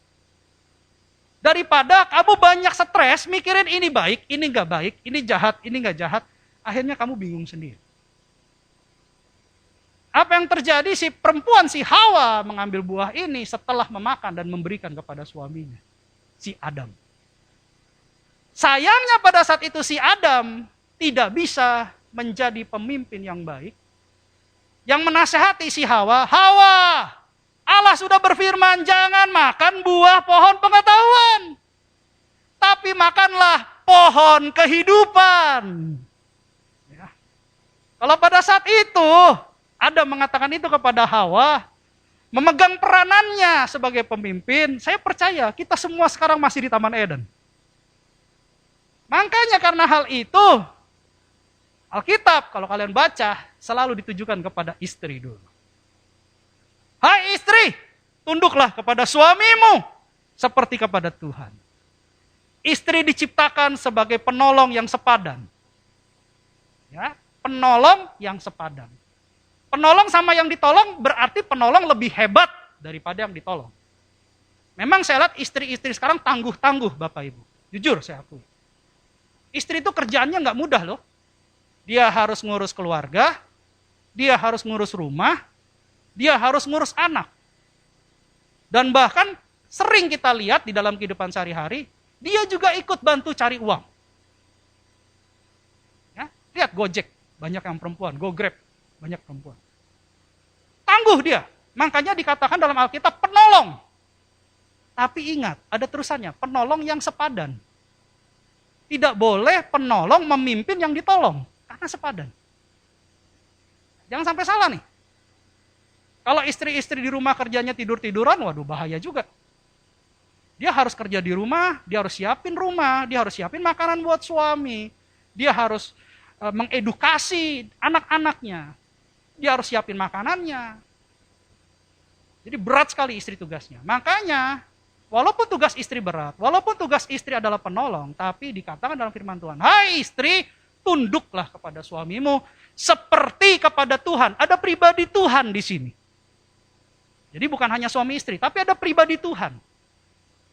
Daripada kamu banyak stres, mikirin ini baik, ini nggak baik, ini jahat, ini nggak jahat, akhirnya kamu bingung sendiri. Apa yang terjadi, si perempuan, si Hawa mengambil buah ini setelah memakan dan memberikan kepada suaminya, si Adam. Sayangnya pada saat itu si Adam tidak bisa menjadi pemimpin yang baik, yang menasehati si Hawa, Hawa, Allah sudah berfirman, jangan makan buah pohon pengetahuan, tapi makanlah pohon kehidupan. Ya. Kalau pada saat itu, Adam mengatakan itu kepada Hawa, memegang peranannya sebagai pemimpin, saya percaya kita semua sekarang masih di Taman Eden. Makanya karena hal itu, Alkitab kalau kalian baca, selalu ditujukan kepada istri dulu. Hai istri, tunduklah kepada suamimu seperti kepada Tuhan. Istri diciptakan sebagai penolong yang sepadan. Ya, penolong yang sepadan. Penolong sama yang ditolong berarti penolong lebih hebat daripada yang ditolong. Memang saya lihat istri-istri sekarang tangguh-tangguh Bapak Ibu. Jujur saya akui. Istri itu kerjaannya nggak mudah loh. Dia harus ngurus keluarga, dia harus ngurus rumah, dia harus ngurus anak. Dan bahkan sering kita lihat di dalam kehidupan sehari-hari, dia juga ikut bantu cari uang. Ya, lihat Gojek, banyak yang perempuan, GoGrab, banyak perempuan. Tangguh dia, makanya dikatakan dalam Alkitab penolong. Tapi ingat, ada terusannya, penolong yang sepadan. Tidak boleh penolong memimpin yang ditolong, karena sepadan. Jangan sampai salah nih. Kalau istri-istri di rumah kerjanya tidur-tiduran, waduh bahaya juga. Dia harus kerja di rumah, dia harus siapin rumah, dia harus siapin makanan buat suami, dia harus mengedukasi anak-anaknya, dia harus siapin makanannya. Jadi berat sekali istri tugasnya. Makanya, walaupun tugas istri berat, walaupun tugas istri adalah penolong, tapi dikatakan dalam firman Tuhan, hai istri, tunduklah kepada suamimu seperti kepada Tuhan. Ada pribadi Tuhan di sini. Jadi bukan hanya suami istri, tapi ada pribadi Tuhan.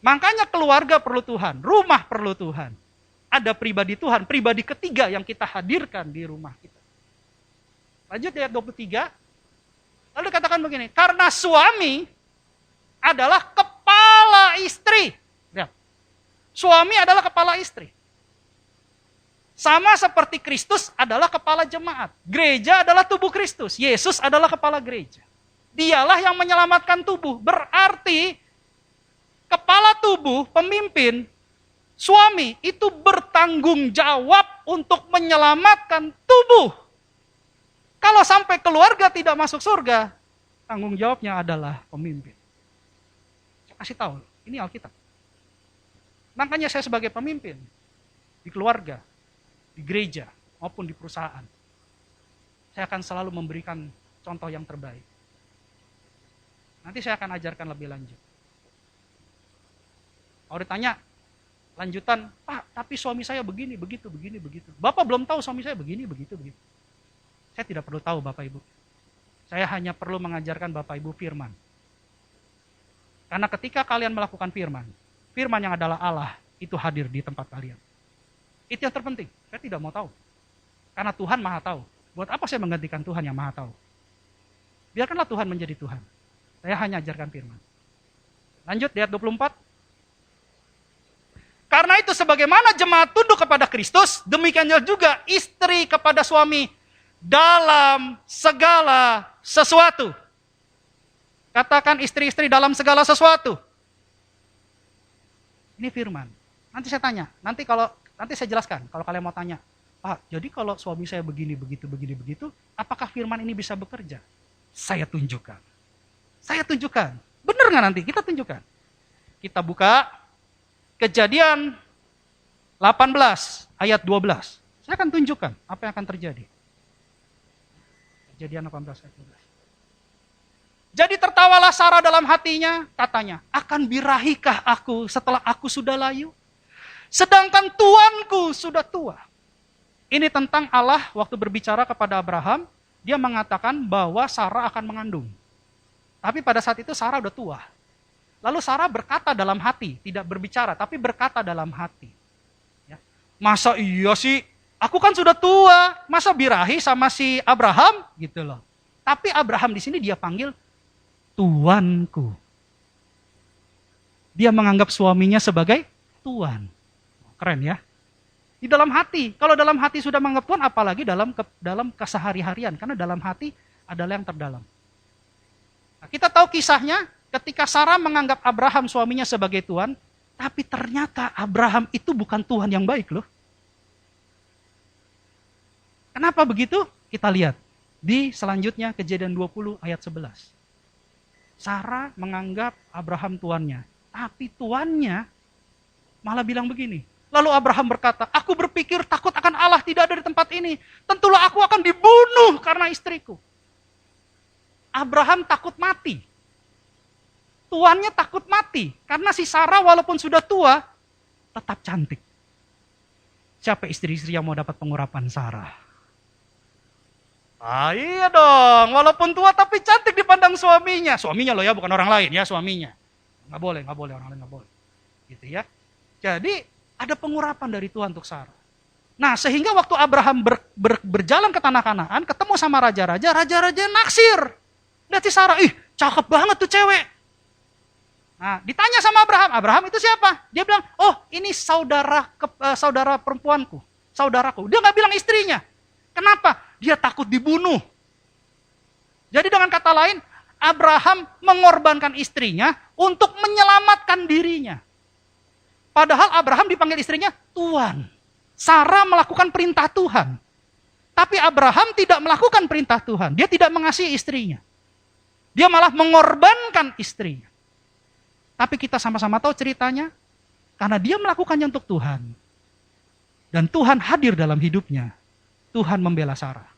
Makanya keluarga perlu Tuhan, rumah perlu Tuhan. Ada pribadi Tuhan, pribadi ketiga yang kita hadirkan di rumah kita. Lanjut ayat 23. Lalu dikatakan begini, karena suami adalah kepala istri. Lihat. Suami adalah kepala istri. Sama seperti Kristus adalah kepala jemaat. Gereja adalah tubuh Kristus. Yesus adalah kepala gereja. Dialah yang menyelamatkan tubuh. Berarti kepala tubuh, pemimpin, suami itu bertanggung jawab untuk menyelamatkan tubuh. Kalau sampai keluarga tidak masuk surga, tanggung jawabnya adalah pemimpin. Saya kasih tahu, ini Alkitab. Makanya saya sebagai pemimpin di keluarga, di gereja, maupun di perusahaan, saya akan selalu memberikan contoh yang terbaik. Nanti saya akan ajarkan lebih lanjut. Kalau ditanya, lanjutan, Pak, tapi suami saya begini, begitu, begini, begitu. Bapak belum tahu suami saya begini, begitu, begitu. Saya tidak perlu tahu Bapak Ibu. Saya hanya perlu mengajarkan Bapak Ibu firman. Karena ketika kalian melakukan firman, firman yang adalah Allah, itu hadir di tempat kalian. Itu yang terpenting. Saya tidak mau tahu. Karena Tuhan Maha tahu. Buat apa saya menggantikan Tuhan yang Maha tahu? Biarkanlah Tuhan menjadi Tuhan. Saya hanya ajarkan firman. Lanjut di ayat 24. Karena itu sebagaimana jemaat tunduk kepada Kristus, demikiannya juga istri kepada suami dalam segala sesuatu. Katakan istri-istri dalam segala sesuatu. Ini firman. Nanti saya tanya, nanti saya jelaskan kalau kalian mau tanya. Pak, jadi kalau suami saya begini, begitu, apakah firman ini bisa bekerja? Saya tunjukkan. Benar nggak nanti? Kita tunjukkan. Kita buka Kejadian 18 ayat 12. Saya akan tunjukkan apa yang akan terjadi. Kejadian 18 ayat 12. Jadi tertawalah Sarah dalam hatinya, katanya, akan birahikah aku setelah aku sudah layu? Sedangkan tuanku sudah tua. Ini tentang Allah waktu berbicara kepada Abraham, dia mengatakan bahwa Sarah akan mengandung. Tapi pada saat itu Sarah udah tua. Lalu Sarah berkata dalam hati, tidak berbicara, tapi berkata dalam hati. Ya. Masa iya sih, aku kan sudah tua, masa birahi sama si Abraham? Gitu loh. Tapi Abraham di sini dia panggil Tuanku. Dia menganggap suaminya sebagai Tuan. Keren ya. Di dalam hati, kalau dalam hati sudah menganggap Tuhan, apalagi dalam kesehari-harian, karena dalam hati adalah yang terdalam. Nah, kita tahu kisahnya ketika Sarah menganggap Abraham suaminya sebagai Tuhan, tapi ternyata Abraham itu bukan Tuhan yang baik loh. Kenapa begitu? Kita lihat di selanjutnya Kejadian 20 ayat 11. Sarah menganggap Abraham tuannya, tapi tuannya malah bilang begini. Lalu Abraham berkata, aku berpikir takut akan Allah tidak ada di tempat ini. Tentulah aku akan dibunuh karena istriku. Abraham takut mati. Tuannya takut mati. Karena si Sarah walaupun sudah tua, tetap cantik. Siapa istri-istri yang mau dapat pengurapan Sarah? Ah iya dong, walaupun tua tapi cantik dipandang suaminya. Suaminya loh ya, bukan orang lain ya, suaminya. Nggak boleh, orang lain nggak boleh. Gitu ya. Jadi ada pengurapan dari Tuhan untuk Sarah. Nah sehingga waktu Abraham berjalan ke tanah Kanaan, ketemu sama raja-raja naksir. Lihat si Sarah, ih cakep banget tuh cewek. Nah ditanya sama Abraham itu siapa? Dia bilang, oh ini saudara perempuanku, saudaraku. Dia nggak bilang istrinya. Kenapa? Dia takut dibunuh. Jadi dengan kata lain, Abraham mengorbankan istrinya untuk menyelamatkan dirinya. Padahal Abraham dipanggil istrinya Tuhan. Sarah melakukan perintah Tuhan. Tapi Abraham tidak melakukan perintah Tuhan. Dia tidak mengasihi istrinya. Dia malah mengorbankan istrinya. Tapi kita sama-sama tahu ceritanya. Karena dia melakukannya untuk Tuhan. Dan Tuhan hadir dalam hidupnya. Tuhan membela Sarah.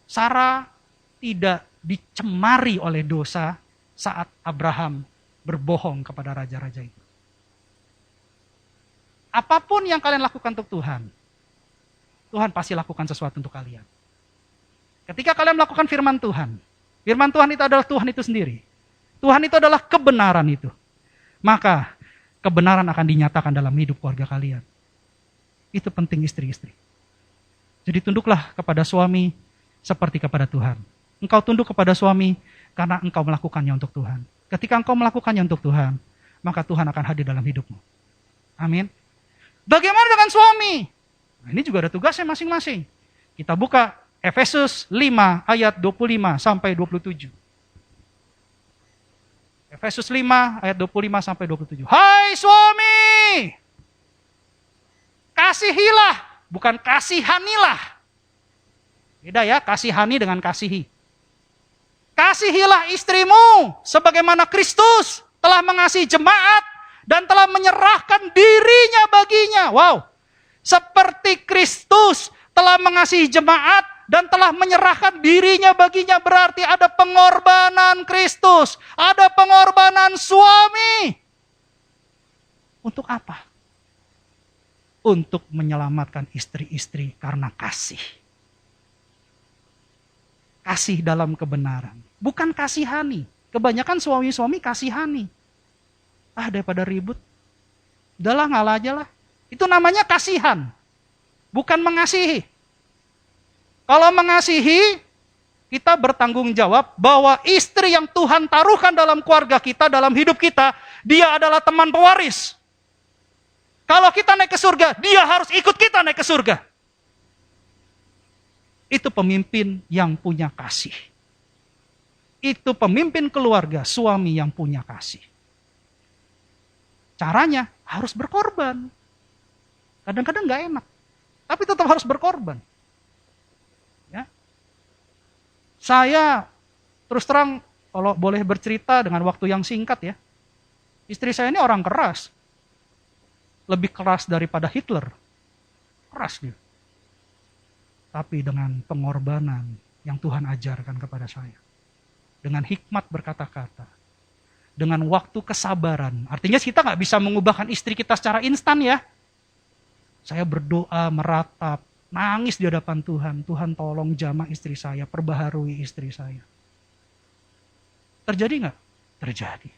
Sarah tidak dicemari oleh dosa saat Abraham berbohong kepada raja-raja itu. Apapun yang kalian lakukan untuk Tuhan, Tuhan pasti lakukan sesuatu untuk kalian. Ketika kalian melakukan firman Tuhan itu adalah Tuhan itu sendiri. Tuhan itu adalah kebenaran itu. Maka kebenaran akan dinyatakan dalam hidup keluarga kalian. Itu penting istri-istri. Jadi tunduklah kepada suami seperti kepada Tuhan. Engkau tunduk kepada suami karena engkau melakukannya untuk Tuhan. Ketika engkau melakukannya untuk Tuhan, maka Tuhan akan hadir dalam hidupmu. Amin. Bagaimana dengan suami? Nah, ini juga ada tugasnya masing-masing. Kita buka Efesus 5 ayat 25 sampai 27. Efesus 5 ayat 25 sampai 27. Hai suami! Kasihilah, bukan kasihanilah. Beda ya, kasihani dengan kasihi. Kasihilah istrimu sebagaimana Kristus telah mengasihi jemaat dan telah menyerahkan dirinya baginya. Wow. Seperti Kristus telah mengasihi jemaat dan telah menyerahkan dirinya baginya, berarti ada pengorbanan Kristus, ada pengorbanan suami. Untuk apa? Untuk menyelamatkan istri-istri karena kasih. Kasih dalam kebenaran. Bukan kasihani. Kebanyakan suami-suami kasihani. Daripada ribut. Udahlah, ngalah aja lah. Itu namanya kasihan. Bukan mengasihi. Kalau mengasihi, kita bertanggung jawab bahwa istri yang Tuhan taruhkan dalam keluarga kita, dalam hidup kita, dia adalah teman pewaris. Kalau kita naik ke surga, dia harus ikut kita naik ke surga. Itu pemimpin yang punya kasih. Itu pemimpin keluarga, suami yang punya kasih. Caranya harus berkorban. Kadang-kadang gak enak. Tapi tetap harus berkorban. Ya. Saya terus terang kalau boleh bercerita dengan waktu yang singkat ya. Istri saya ini orang keras. Lebih keras daripada Hitler. Keras dia. Tapi dengan pengorbanan yang Tuhan ajarkan kepada saya. Dengan hikmat berkata-kata. Dengan waktu kesabaran. Artinya kita gak bisa mengubahkan istri kita secara instan ya. Saya berdoa, meratap, nangis di hadapan Tuhan. Tuhan tolong jamah istri saya, perbaharui istri saya. Terjadi gak? Terjadi.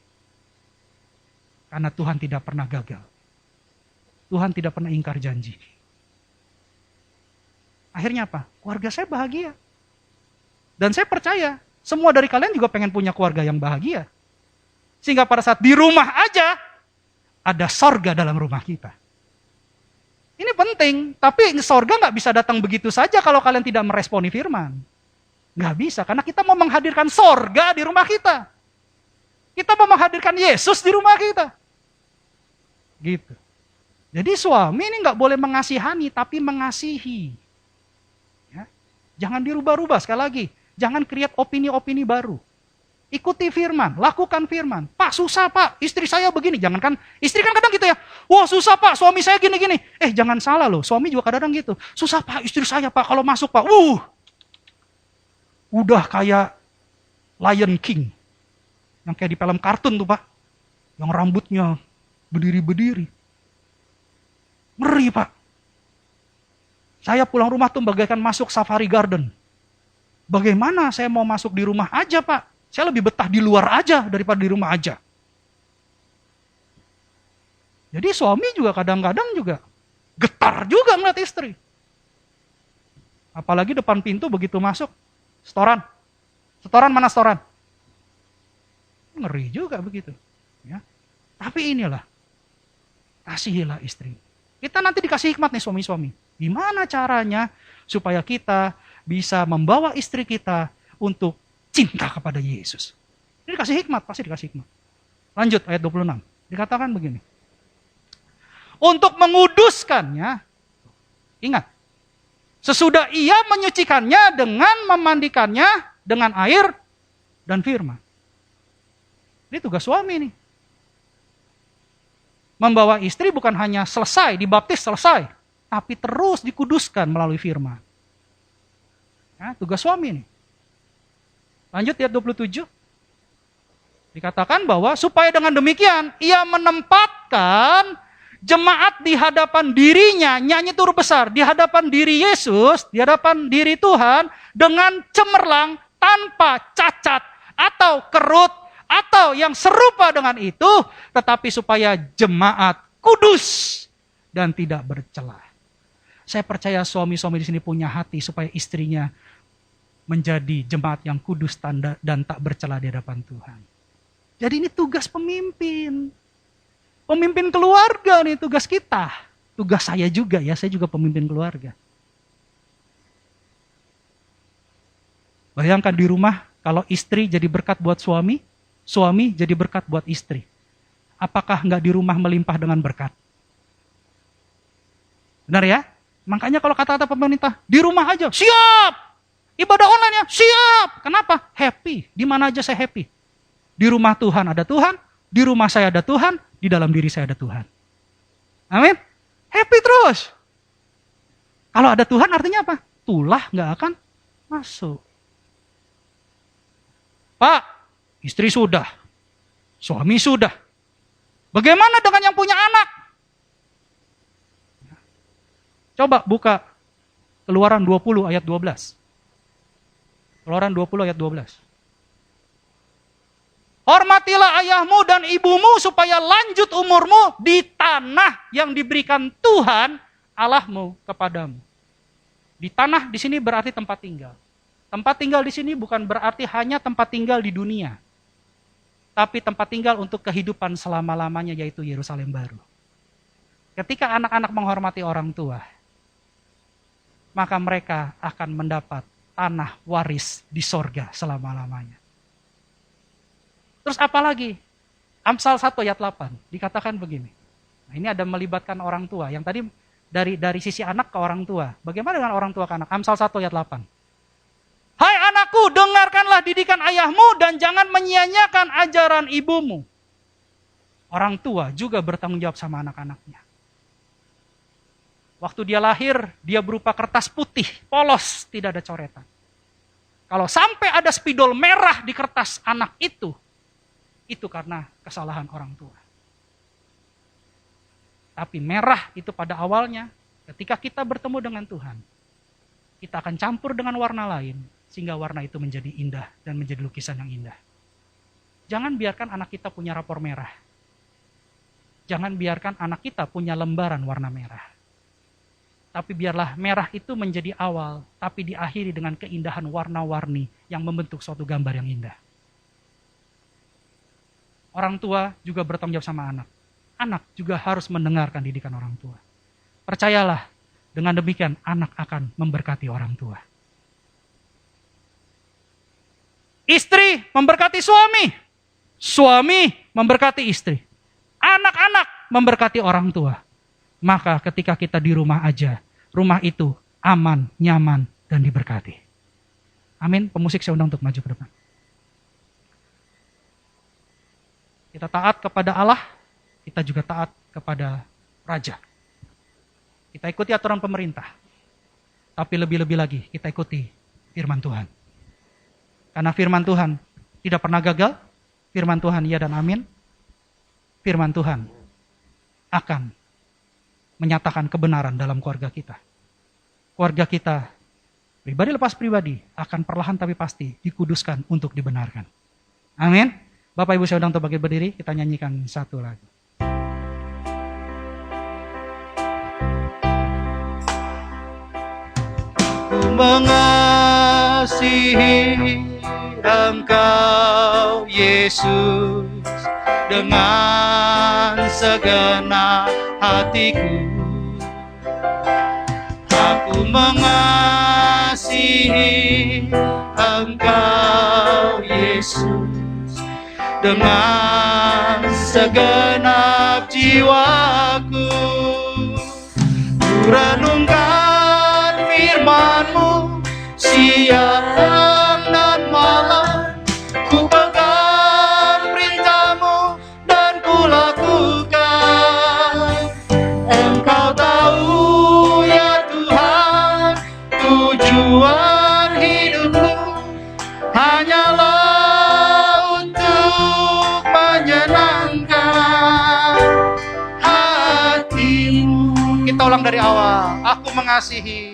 Karena Tuhan tidak pernah gagal. Tuhan tidak pernah ingkar janji. Akhirnya apa? Keluarga saya bahagia. Dan saya percaya, semua dari kalian juga pengen punya keluarga yang bahagia. Sehingga pada saat di rumah aja, ada sorga dalam rumah kita. Ini penting, tapi sorga nggak bisa datang begitu saja kalau kalian tidak meresponi firman. Nggak bisa, karena kita mau menghadirkan sorga di rumah kita. Kita mau menghadirkan Yesus di rumah kita. Gitu. Jadi suami ini nggak boleh mengasihani, tapi mengasihi. Ya. Jangan dirubah-rubah, sekali lagi. Jangan create opini-opini baru. Ikuti firman, lakukan firman. Pak, susah pak, istri saya begini. Jangankan, istri kan kadang gitu ya. Wah susah pak, suami saya gini-gini. Jangan salah loh, suami juga kadang-kadang gitu. Susah pak, istri saya pak, kalau masuk pak. Udah kayak Lion King. Yang kayak di film kartun tuh pak. Yang rambutnya berdiri-berdiri. Ngeri pak. Saya pulang rumah tuh bagaikan masuk safari garden. Bagaimana saya mau masuk di rumah aja pak? Saya lebih betah di luar aja daripada di rumah aja. Jadi suami juga kadang-kadang juga getar juga ngeliat istri. Apalagi depan pintu begitu masuk, setoran. Setoran mana setoran? Ngeri juga begitu. Ya. Tapi inilah, kasihilah istri. Kita nanti dikasih hikmat nih suami-suami. Gimana caranya supaya kita bisa membawa istri kita untuk cinta kepada Yesus. Ini dikasih hikmat, pasti dikasih hikmat. Lanjut ayat 26. Dikatakan begini. Untuk menguduskannya, ingat, sesudah ia menyucikannya dengan memandikannya dengan air dan firman. Ini tugas suami nih. Membawa istri bukan hanya selesai, dibaptis selesai, tapi terus dikuduskan melalui firman. Ya, tugas suami nih. Lanjut ayat 27. Dikatakan bahwa supaya dengan demikian ia menempatkan jemaat di hadapan dirinya, nyanyi tur besar, di hadapan diri Yesus, di hadapan diri Tuhan dengan cemerlang, tanpa cacat atau kerut atau yang serupa dengan itu, tetapi supaya jemaat kudus dan tidak bercela. Saya percaya suami-suami di sini punya hati supaya istrinya menjadi jemaat yang kudus dan tak bercela di hadapan Tuhan. Jadi ini tugas pemimpin. Pemimpin keluarga nih, tugas kita. Tugas saya juga ya, saya juga pemimpin keluarga. Bayangkan di rumah, kalau istri jadi berkat buat suami, suami jadi berkat buat istri. Apakah enggak di rumah melimpah dengan berkat? Benar ya? Makanya kalau kata-kata pemerintah, di rumah aja, siap! Ibadah online ya, siap. Kenapa? Happy. Di mana aja saya happy. Di rumah Tuhan ada Tuhan, di rumah saya ada Tuhan, di dalam diri saya ada Tuhan. Amin. Happy terus. Kalau ada Tuhan artinya apa? Tulah nggak akan masuk. Pak, istri sudah, suami sudah. Bagaimana dengan yang punya anak? Coba buka Keluaran 20 ayat 12. Keluaran 20 ayat 12. Hormatilah ayahmu dan ibumu supaya lanjut umurmu di tanah yang diberikan Tuhan Allahmu kepadamu. Di tanah di sini berarti tempat tinggal. Tempat tinggal di sini bukan berarti hanya tempat tinggal di dunia. Tapi tempat tinggal untuk kehidupan selama-lamanya yaitu Yerusalem baru. Ketika anak-anak menghormati orang tua, maka mereka akan mendapat tanah waris di sorga selama-lamanya. Terus apa lagi? Amsal 1 ayat 8 dikatakan begini. Nah, ini ada melibatkan orang tua. Yang tadi dari sisi anak ke orang tua. Bagaimana dengan orang tua ke anak? Amsal 1 ayat 8. Hai anakku, dengarkanlah didikan ayahmu dan jangan menyia-nyiakan ajaran ibumu. Orang tua juga bertanggung jawab sama anak-anaknya. Waktu dia lahir, dia berupa kertas putih, polos, tidak ada coretan. Kalau sampai ada spidol merah di kertas anak itu karena kesalahan orang tua. Tapi merah itu pada awalnya, ketika kita bertemu dengan Tuhan, kita akan campur dengan warna lain, sehingga warna itu menjadi indah dan menjadi lukisan yang indah. Jangan biarkan anak kita punya rapor merah. Jangan biarkan anak kita punya lembaran warna merah. Tapi biarlah merah itu menjadi awal, tapi diakhiri dengan keindahan warna-warni yang membentuk suatu gambar yang indah. Orang tua juga bertanggung jawab sama anak. Anak juga harus mendengarkan didikan orang tua. Percayalah, dengan demikian anak akan memberkati orang tua. Istri memberkati suami. Suami memberkati istri. Anak-anak memberkati orang tua. Maka ketika kita di rumah aja, rumah itu aman, nyaman, dan diberkati. Amin. Pemusik saya undang untuk maju ke depan. Kita taat kepada Allah, kita juga taat kepada Raja. Kita ikuti aturan pemerintah. Tapi lebih-lebih lagi, kita ikuti firman Tuhan. Karena firman Tuhan tidak pernah gagal, firman Tuhan ya dan amin. Firman Tuhan akan menyatakan kebenaran dalam keluarga kita. Keluarga kita, pribadi lepas pribadi, akan perlahan tapi pasti dikuduskan untuk dibenarkan. Amin. Bapak Ibu saya undang untuk bangkit berdiri, kita nyanyikan satu lagu. Ku mengasihi Engkau Yesus dengan segenap hatiku. Aku mengasihi Engkau Yesus dengan segenap jiwaku. Ku renungkan firman-Mu siang dan malam, ku pegang perintah-Mu dan ku lakukan. Engkau tahu ya Tuhan, tujuan hidupku hanyalah kita ulang dari awal. Aku mengasihi.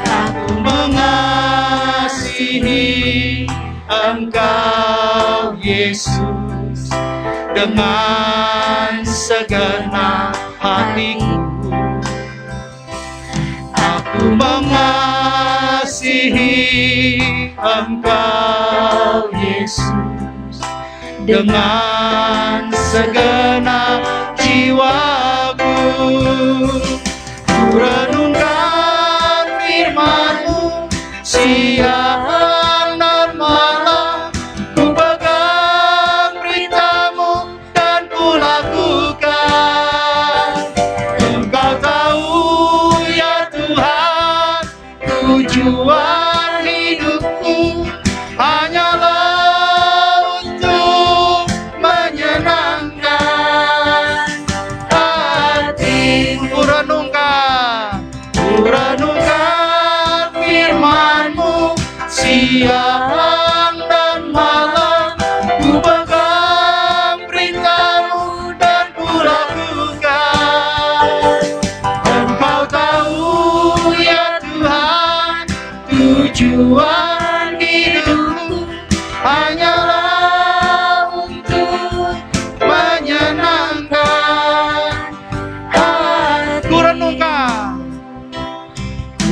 Aku mengasihi Engkau Yesus dengan segenap hatiku. Aku mengasihi Engkau Yesus dengan segenap jiwaku. Ku renungkan firman-Mu siang dan malam, ku pegang perintah-Mu dan ku lakukan. Engkau tahu ya Tuhan, tujuan hidupku hanyalah untuk menyenangkan hati. Ku renungkan firman-Mu siang dan malam, ku pegang perintah-Mu dan ku lakukan. Engkau tahu ya Tuhan, tujuan hidupku hanyalah untuk menyenangkan hati.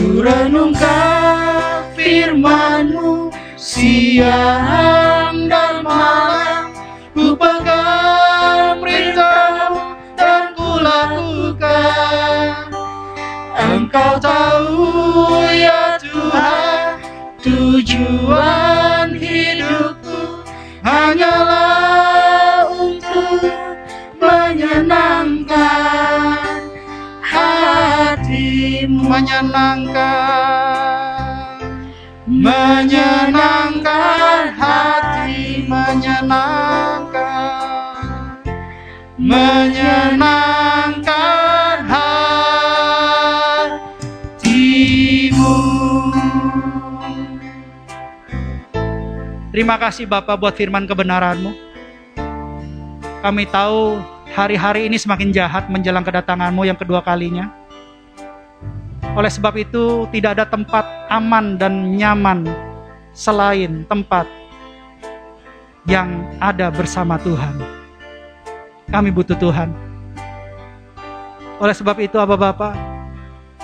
Ku renungkan firman-Mu siang dan malam, ku pegang perintah-Mu dan ku lakukan. Engkau tahu ya Tuhan, tujuan hidupku hanyalah untuk menyenangkan hati-Mu. Menyenangkan hati, menyenangkan hati-Mu. Terima kasih Bapa buat firman kebenaran-Mu. Kami tahu hari-hari ini semakin jahat menjelang kedatangan-Mu yang kedua kalinya. Oleh sebab itu tidak ada tempat aman dan nyaman selain tempat yang ada bersama Tuhan. Kami butuh Tuhan. Oleh sebab itu, Bapak,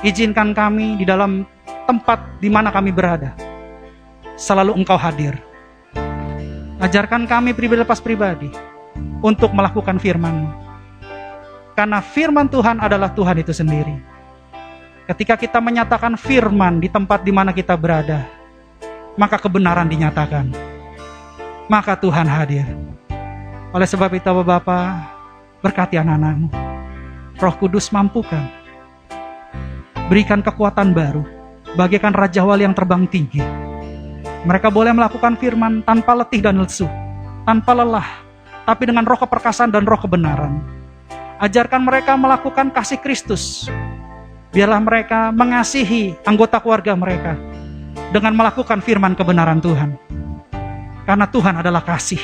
izinkan kami di dalam tempat di mana kami berada, selalu Engkau hadir. Ajarkan kami pribadi lepas pribadi untuk melakukan firman-Mu. Karena firman Tuhan adalah Tuhan itu sendiri. Ketika kita menyatakan firman di tempat di mana kita berada, maka kebenaran dinyatakan. Maka Tuhan hadir. Oleh sebab itu, Bapak, berkati anak-anak-Mu. Roh Kudus mampukan. Berikan kekuatan baru. Bagaikan Raja Wali yang terbang tinggi. Mereka boleh melakukan firman tanpa letih dan lesu, tanpa lelah, tapi dengan roh keperkasaan dan roh kebenaran. Ajarkan mereka melakukan kasih Kristus. Biarlah mereka mengasihi anggota keluarga mereka dengan melakukan firman kebenaran Tuhan. Karena Tuhan adalah kasih.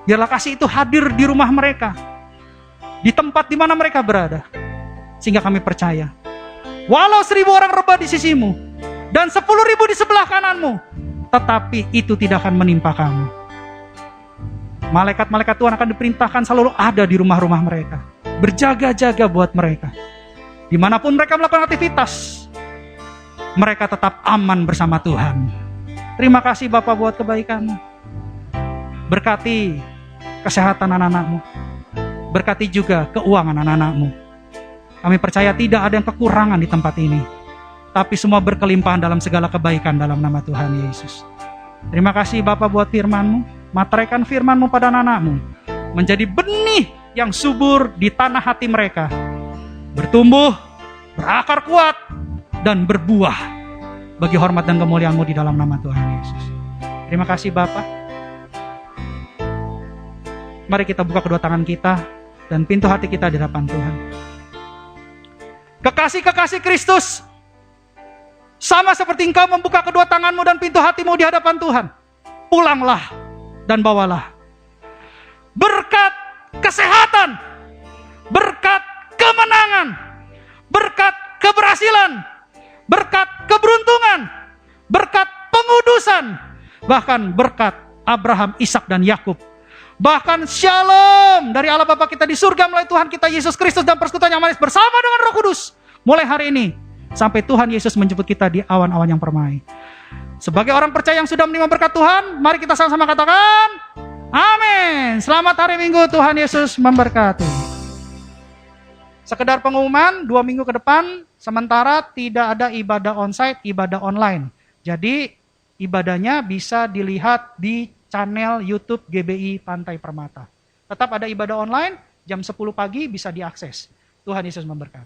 Biarlah kasih itu hadir di rumah mereka, di tempat di mana mereka berada. Sehingga kami percaya, walau 1.000 orang rebah di sisimu, dan 10.000 di sebelah kananmu, tetapi itu tidak akan menimpa kamu. Malaikat-malaikat Tuhan akan diperintahkan selalu ada di rumah-rumah mereka, berjaga-jaga buat mereka. Dimanapun mereka melakukan aktivitas, mereka tetap aman bersama Tuhan. Terima kasih Bapak buat kebaikan-Mu. Berkati kesehatan anak-anak-Mu. Berkati juga keuangan anak-anak-Mu. Kami percaya tidak ada yang kekurangan di tempat ini, tapi semua berkelimpahan dalam segala kebaikan dalam nama Tuhan Yesus. Terima kasih Bapak buat firman-Mu. Materaikan firman-Mu pada anak-anak-Mu menjadi benih yang subur di tanah hati mereka, bertumbuh, berakar kuat, dan berbuah bagi hormat dan kemuliaan-Mu di dalam nama Tuhan Yesus. Terima kasih Bapak. Mari kita buka kedua tangan kita dan pintu hati kita di hadapan Tuhan. Kekasih-kekasih Kristus, sama seperti Engkau membuka kedua tangan-Mu dan pintu hati-Mu di hadapan Tuhan, pulanglah dan bawalah berkat kesehatan, berkat kemenangan, berkat keberhasilan, berkat keberuntungan, berkat pengudusan, bahkan berkat Abraham, Ishak, dan Yakub. Bahkan shalom dari Allah Bapa kita di surga melalui Tuhan kita Yesus Kristus dan persekutuan yang manis bersama dengan Roh Kudus mulai hari ini sampai Tuhan Yesus menjemput kita di awan-awan yang permai. Sebagai orang percaya yang sudah menerima berkat Tuhan, mari kita sama-sama katakan amin. Selamat hari Minggu, Tuhan Yesus memberkati. Sekedar pengumuman, 2 minggu ke depan sementara tidak ada ibadah onsite, ibadah online. Jadi ibadahnya bisa dilihat di channel YouTube GBI Pantai Permata. Tetap ada ibadah online, jam 10 pagi bisa diakses. Tuhan Yesus memberkati.